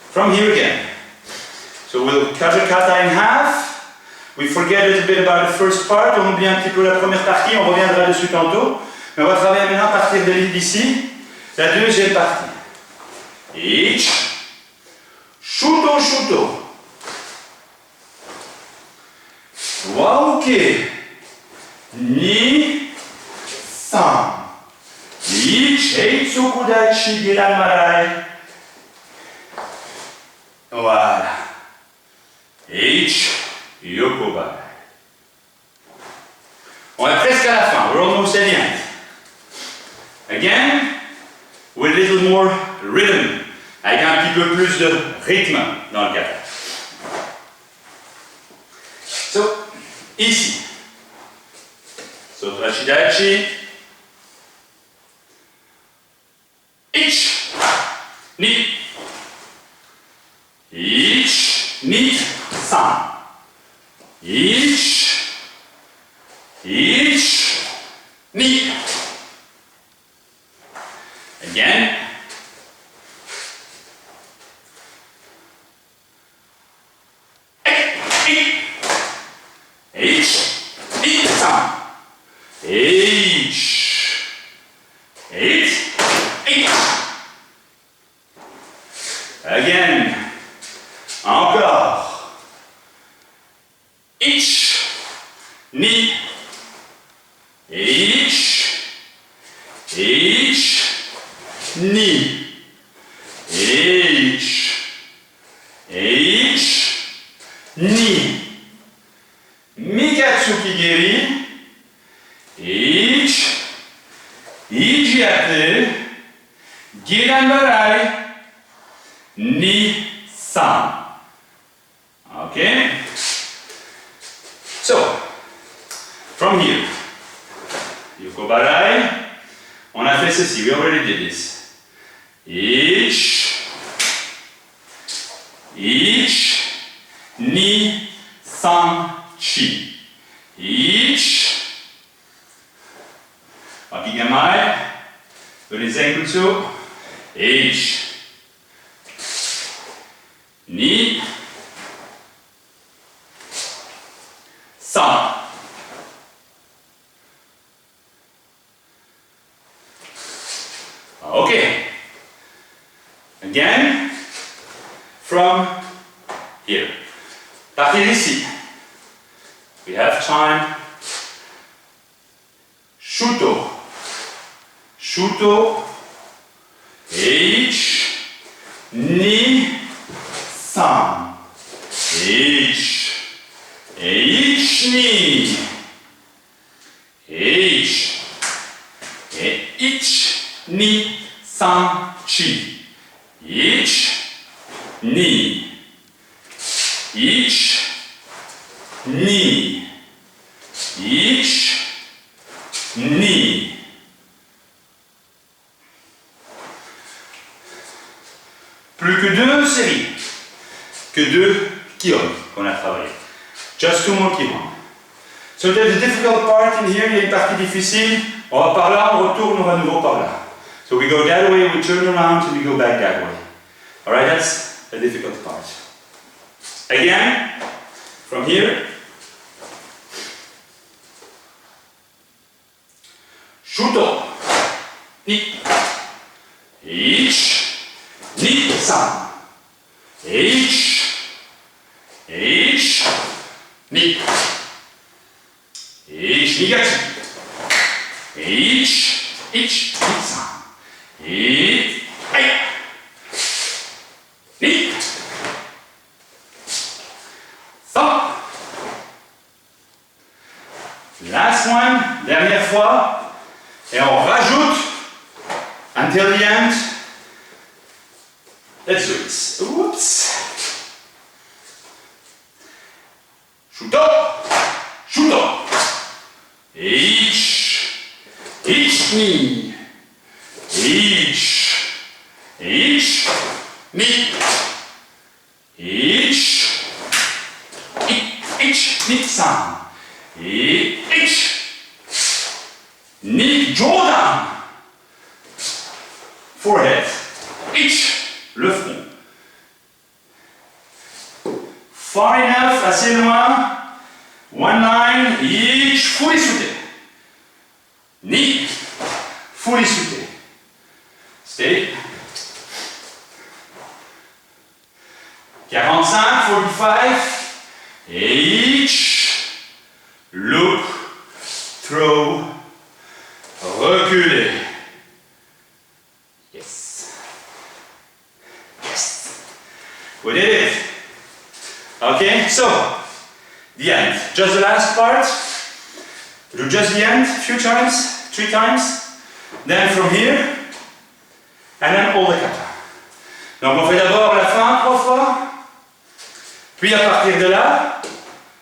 From here again. So we'll cut the kata in half. We forget a little bit about the first part, on oublie un petit peu la première partie, on reviendra dessus tantôt. Mais on va travailler maintenant à partir de l'île d'ici, la deuxième partie. Ich, shuto, shuto. Wauke, ni, san. Ich, heitsukudachi, giranbarai. Voilà. H. Yokobarai. On est presque à la fin. We're almost at the end. Again, with a little more rhythm. Avec un petit peu plus de rythme dans le kata. So, ici. Soto Shidachi. Ich. Ni. Ich. Ni. San. Ich, ni. Again. H, ni, san. H, again. Encore. Ich, ni, ich, ni, ni, Mikatsuki geri, ich, ijiate, giranbarai, ni, san. Okay? So, from here, Yokobarai, on a fait ceci, we already did this. Ich, ni, san, chi. Ich, Wakigamai, donnez Zenkutsu, ich, ni, san. Okay. Again, from here. Partir ici. We have time. Shuto. Shuto. H. Ni. San. H. H. Ni. san, chi. Ich, ni. Ich, ni. Ich, ni. Plus que deux séries, que deux kion qu'on a travaillé. Just two more kion. So there's a difficult part in here, il y a une partie difficile. On va par là, on retourne, on va nouveau par là. So we go that way, we turn around, and we go back that way. Alright, that's the difficult part. Again, from here. Shuto, ni. Ich, ni, san. Ich, ni. Ich, négatif. Ich, ni, san. Ich, ni. San. Last one, dernière fois. Et on rajoute until the end. Let's do it. Oops. Shuto. Shuto. Ich, ni. Ich, ni. Ich, ni, san. Ich, ni, Jordan. Forehead. Ich, le front. Far enough, assez loin. One line, ich, fully sauté. Ni, fully sauté. Stay. 45, 45. Ich, look, throw, reculer. Yes. Yes. We did it. Okay, so the end. Just the last part. Do just the end a few times, 3 times. Then from here, and then all the kata. Donc on fait d'abord la fin 3 fois, puis à partir de là,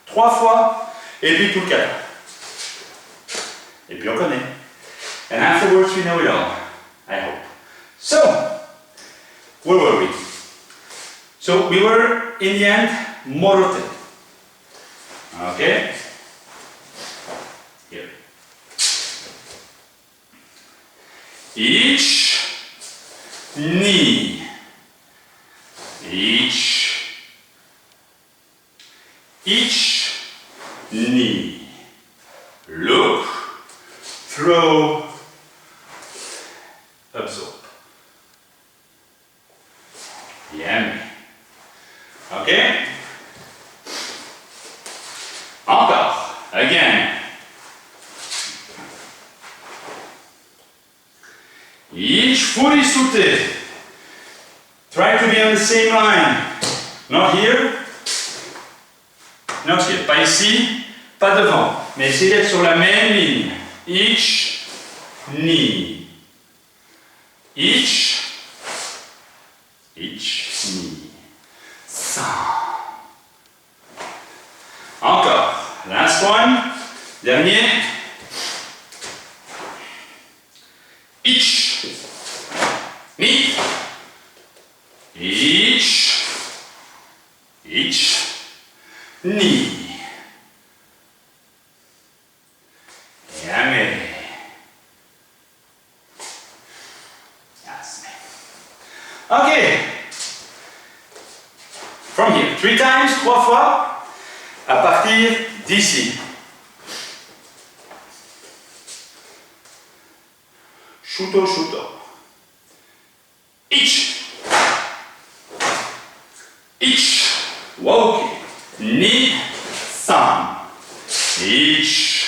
3 fois, et puis tout le kata. Et puis on connaît. And afterwards we know it all, I hope. So, where were we? So we were, in the end, morote. Okay? Here. Ich, ni. Ich, ni. Look, throw, absorb. Yummy. Okay? Encore. Again. Ich, fully sauté. Try to be on the same line. Not here. Not here. Pas ici, pas devant. Mais essayez d'être sur la même ligne. Ich, ni. Ich, ni. San. Encore. Last one. Dernier. Ich, ni. Ich, ni. Yummy. Yes. Okay. From here, 3 times, 3 fois, à partir d'ici. Shuto, shuto. Ich, walking. Ni, san. Ich,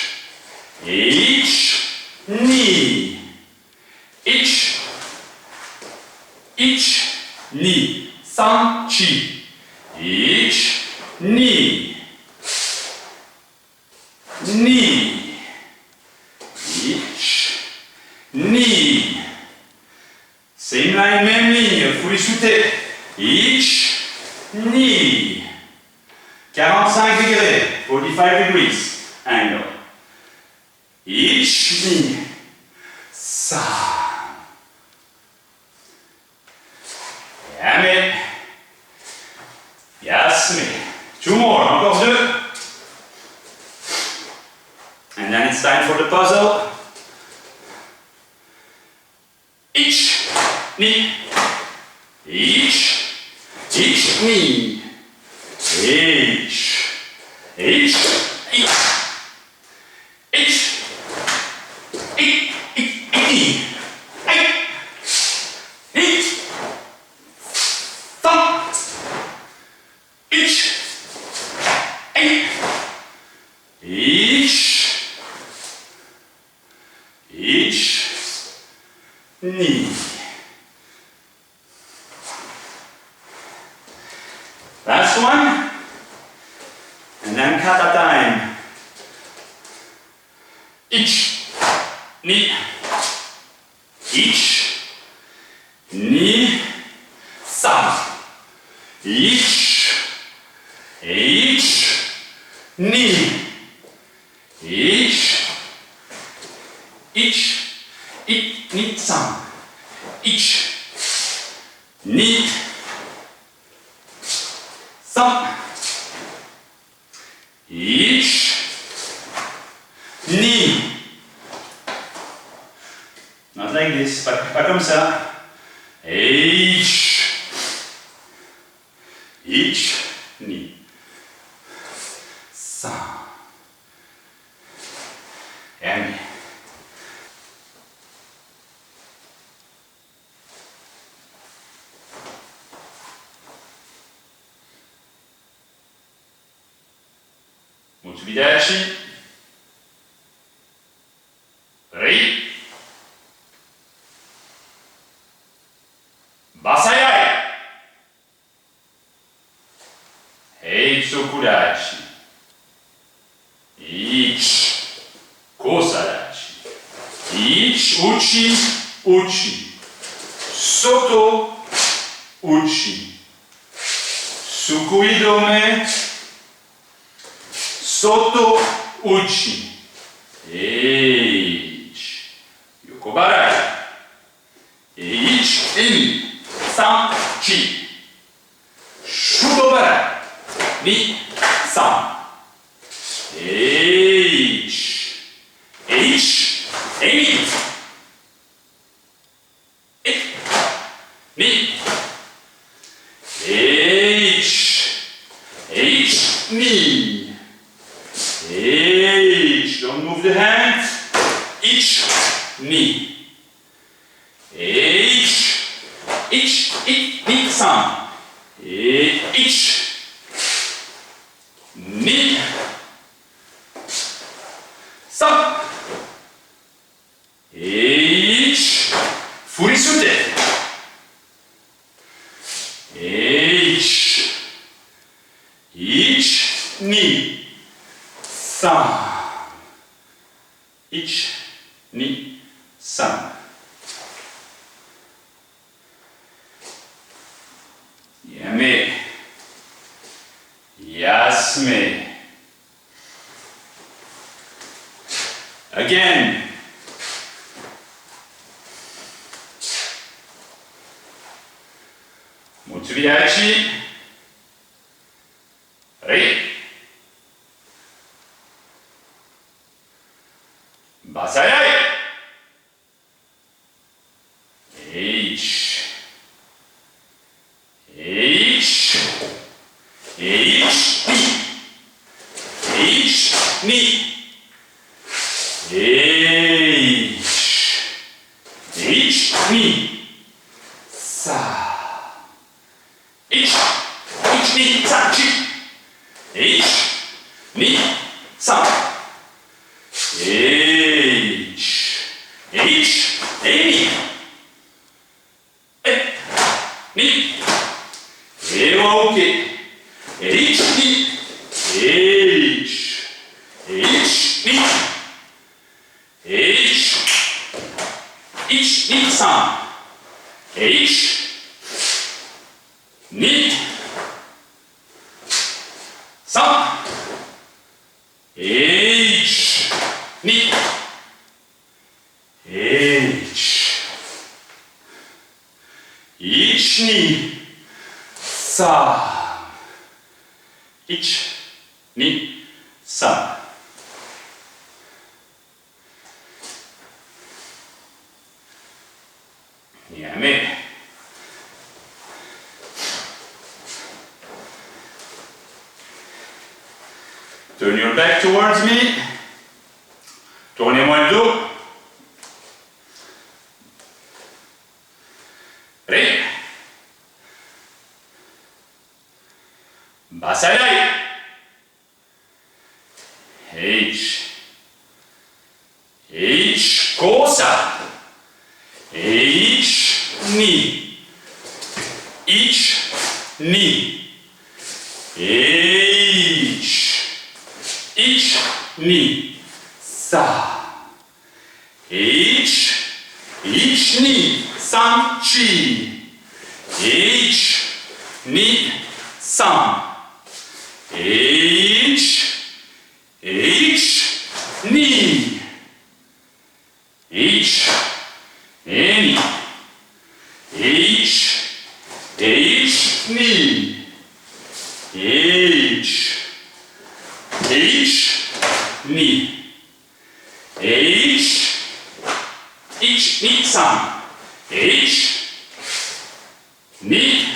ni. Ich, ni. San, chi. Ich, ni. Ni. Ich, ni. 45 degrés, 45 degrees angle. 1, 2, 3. Yummy. Yes, me. 2 more, encore 2. And then it's time for the puzzle. Each knee. Each knee. Each knee. Last one, and then kata time. Each knee, some. Each knee, knee, some. Each knee, some. Each knee. Not like this, pas comme ça. Each knee. Some. And Motovidaci. Ri. Basayai. Heitsukudachi. Ich. Kosadachi. Ich. Uchi. Soto. Uchi. Sukuidome. Soto uchi. H. Yokobarai. H. Emi. San. Chi. Shukobarai. Ni. San. H. Emi. Ni. Ni. Each, don't move the hand. Each knee. Each knee, some. Each knee, some. Each furisute. Each knee. Some. Each knee, some. Yummy. Yasme. Again. Motovidachi. Ri. Basayai. H. Knee. Knee. Sa. Knee. Sa. Knee. Sa. Emi. Ni. Ok. Ni. Ni. San. Ni. 3、1、2、1、1、2、3、1、2、3。やめ。Turn your back towards me. Tournez-moi le dos. Prêt? Basse à l'œil. H. H. Cosa. H. Ni. H. Ni. H. Ich, ni, sa. Ich, ni, san, chi. Ich, ni, san. Ich, ni. Ich, ni. Ich, ni. Ich, ni. Ich, ni, san. Ich, ni,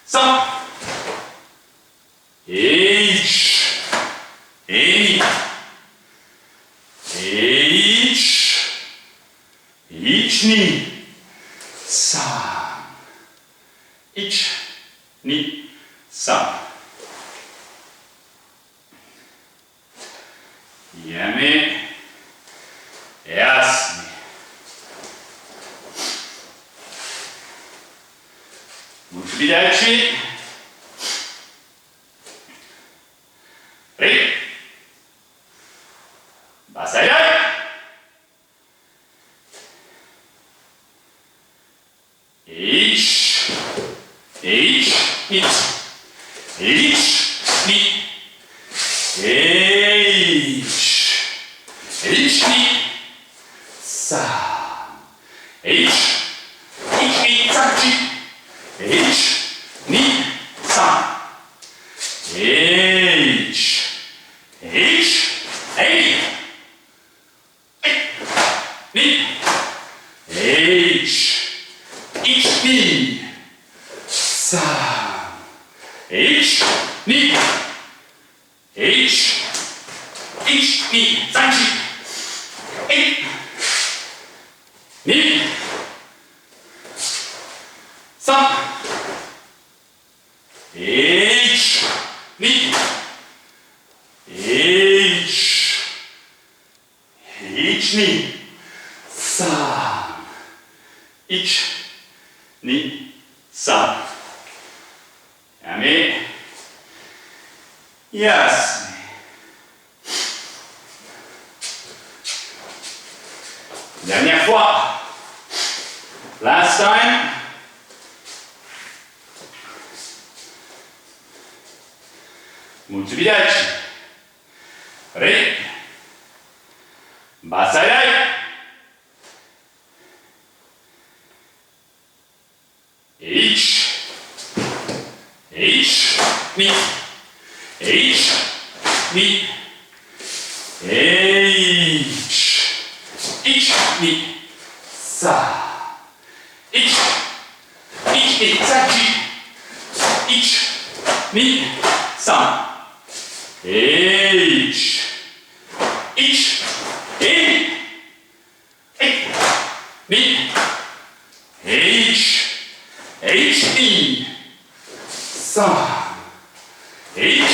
san. Ich, ni. Ich, ni, san. Ich, ni, san. Yami, yasmi. Multiplicaci. Re. Basaya. Ich, ni. Ich, ni. Ich, ni, sa. Ich, ni, sa, chi. Ich, ni, sa. Ich, ni. Ich, ni, sa. Ich, ni. Ich, ni, sa, chi. Ni, sa. Ich, ni. Ich, ni, sa. Ich, ni, sa. Yami. Yes. Dernière fois. Last time. Multiplicaci. Re. Basaya. Ich, ni. Ich, ni. Ich, ni. Sa. Ich, ni, sa, chi. Ich, ni, sa. Ich, ni. Ich, ni. Sa. Ich,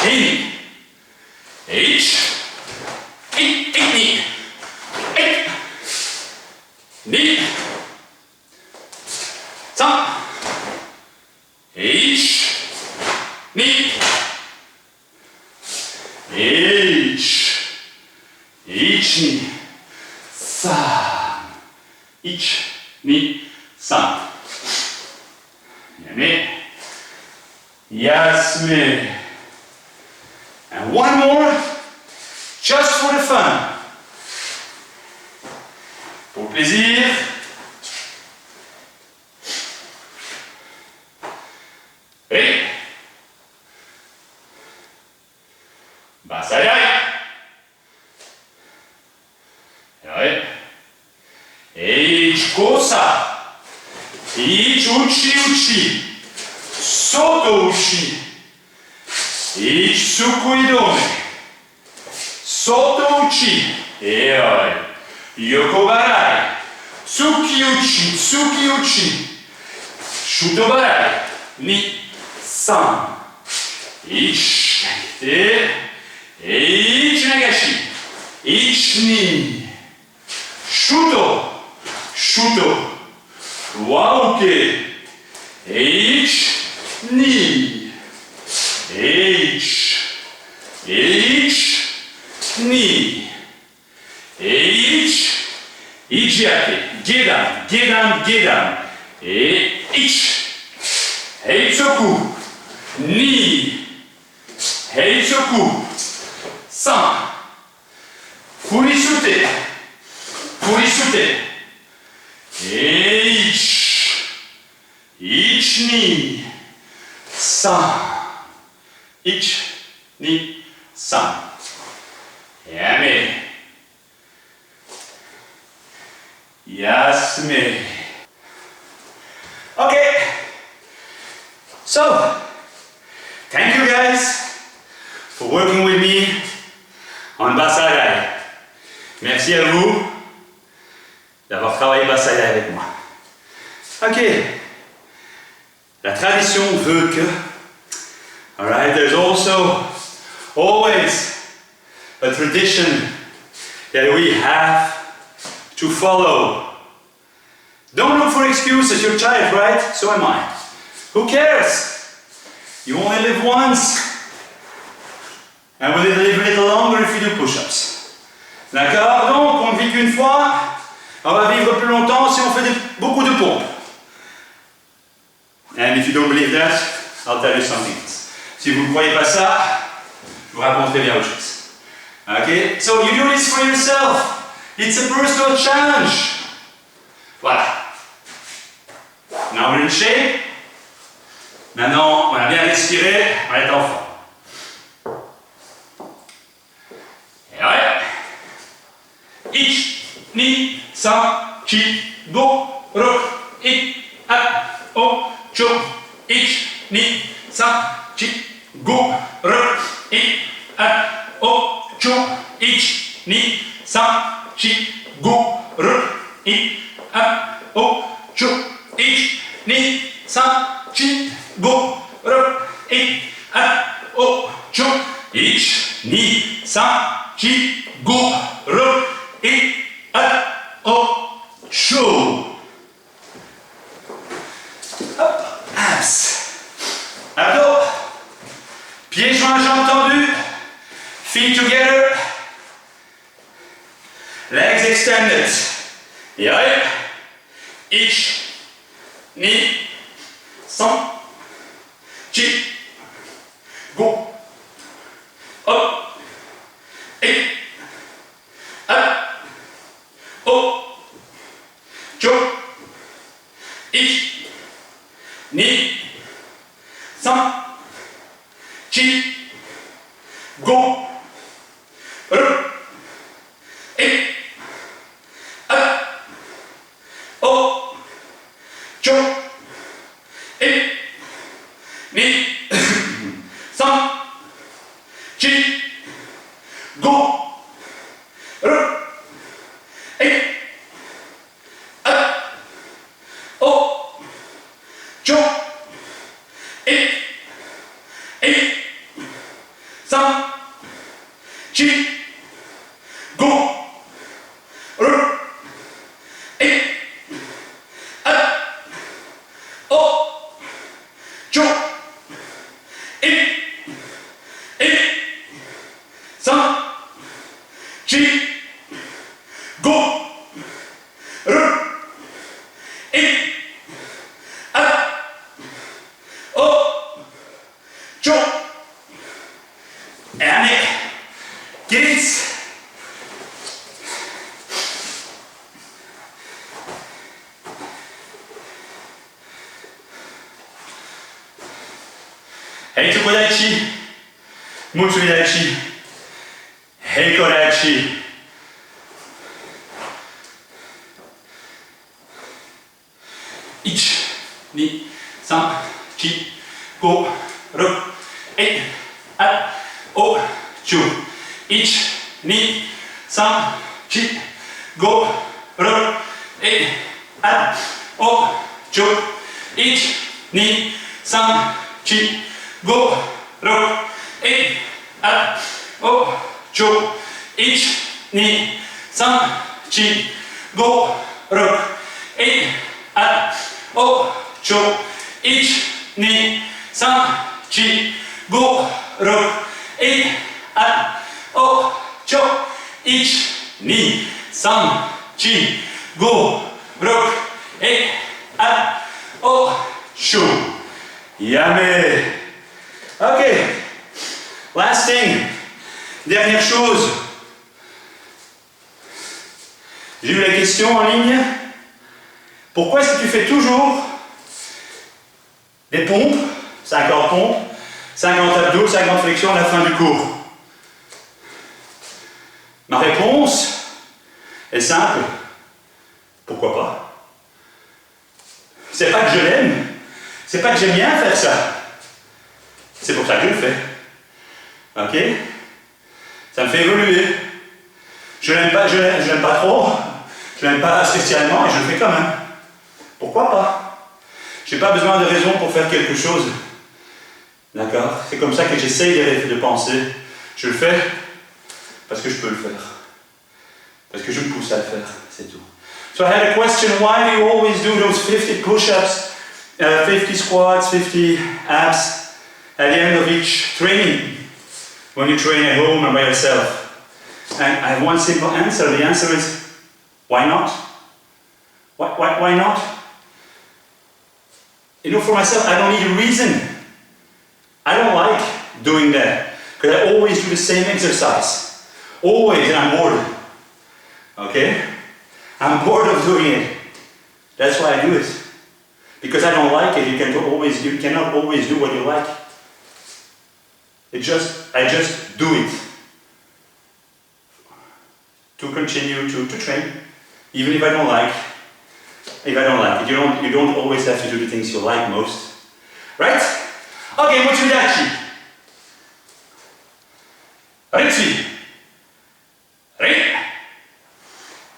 ni. Ni. Ni. Sa. Ich, ni. ni. Sa. Ich, ni, sa. Yami. Yasme. And one more, just for the fun. Pour le plaisir. Et Basayai. Et kosa. Ich uchi uchi. Soto uchi. Ich sukuidome. Soto uchi. E oi. Yokobarai. Tsuki uchi. Tsuki uchi. Shutobarai. Ni. San. Ich. Ich nagashi. Ich ni. Shuto. Shuto. Wauke. Ich ni. Ich ni. Ijiake. Gedan. Gedan. Gedan. Ich. Heitsoku. Ni. Heitsoku. San. Furisute. Furisute. Ich ni. San. Ich ni. San. Yame. Yasme. Okay. So, thank you guys for working with me on Basayai. Merci à vous d'avoir travaillé Basayai avec moi. Ok. La tradition veut que, alright, there's also always a tradition that we have to follow. Don't look for excuses, you're tired, right? So am I. Who cares? You only live once. And we'll live a little longer if you do push-ups. D'accord? Donc, on ne vit qu'une fois. On va vivre plus longtemps si on fait beaucoup de pompes. And if you don't believe that, I'll tell you something else. Si vous ne croyez pas ça, je vous raconterai bien autre chose. Okay? So you do this for yourself. It's a personal challenge. Voilà. Now we're in shape. Maintenant, on a bien respiré, on est en forme. Et ouais. Ich, ni, san, chi, go, ro, I, a, o, cho. Ich, ni, san, chi, go, ro, I, a, o, cho. Ich, ni, san, chi, go, ro, I, a, o, cho. Ich, ni, san, chi, go, ro, I, a, o, cho. Ich, ni, san, chi, go, ro, I, a, o, cho. Hop, abs. Abdos. Pieds joints, jambes tendues. Feet together. Legs extended. Yeah. Ich, ni, san, chi, go, up, I, a, o, cho, ich, ni, san, chi, go, r, I, a, o, cho, I, ni, san, chi, go, r, I, a, o, cho, I, san, chi, go, r, I, a, o, cho, I, san, chi, go, r, I, a, o, Allez, geht's. Heito Kodachi, Mutsumidachi, Heikodachi. Ich, ni, san, chi, go, ro, e, a, o, chu. Ich, ni, san, chi, go, ro, e, a, o, chu. Ich, ni, san, chi, go, ro, e, a, o, chu. Ich, ni, san, chi, go, ro, e, a, o, chu. Ich, ni, san, chi, go, ro, e, a, o, chu. Ich, ni, san, chi, go, ro, e, a, o, chu. Yummy. Ok. Last thing. Dernière chose. J'ai eu la question en ligne. Pourquoi est-ce que tu fais toujours des pompes, 50 pompes, 50 abdos, 50 flexions à la fin du cours? Ma réponse est simple. Pourquoi pas? C'est pas que je l'aime, c'est pas que j'aime bien faire ça. C'est pour ça que je le fais. Ok? Ça me fait évoluer. Je l'aime pas trop, je l'aime pas spécialement et je le fais quand même. Pourquoi pas? J'ai pas besoin de raison pour faire quelque chose. D'accord? C'est comme ça que j'essaye de penser. Je le fais parce que je peux le faire. Parce que je me pousse à le faire, c'est tout. So I had a question, why do you always do those 50 push-ups, 50 squats, 50 abs at the end of each training when you train at home or by yourself? And I have one simple answer. The answer is, why not? Why not? You know, for myself, I don't need a reason. I don't like doing that because I always do the same exercise. Always, and I'm bored. Okay? I'm bored of doing it. That's why I do it. Because I don't like it, you cannot always do what you like. I just do it. To continue to train, even if I don't like it. You don't always have to do the things you like most. Right? Okay, Mutsumidachi. Ritsu. Ri.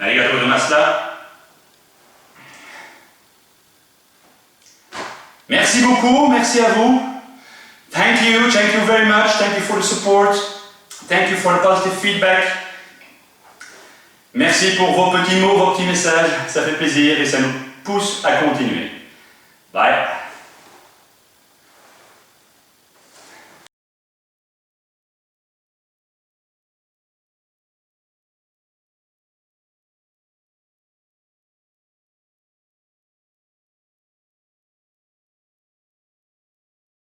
Arigatou gozaimasu. Merci beaucoup, merci à vous. Thank you very much. Thank you for the support. Thank you for the positive feedback. Merci pour vos petits mots, vos petits messages. Ça fait plaisir et ça nous pousse à continuer. Bye.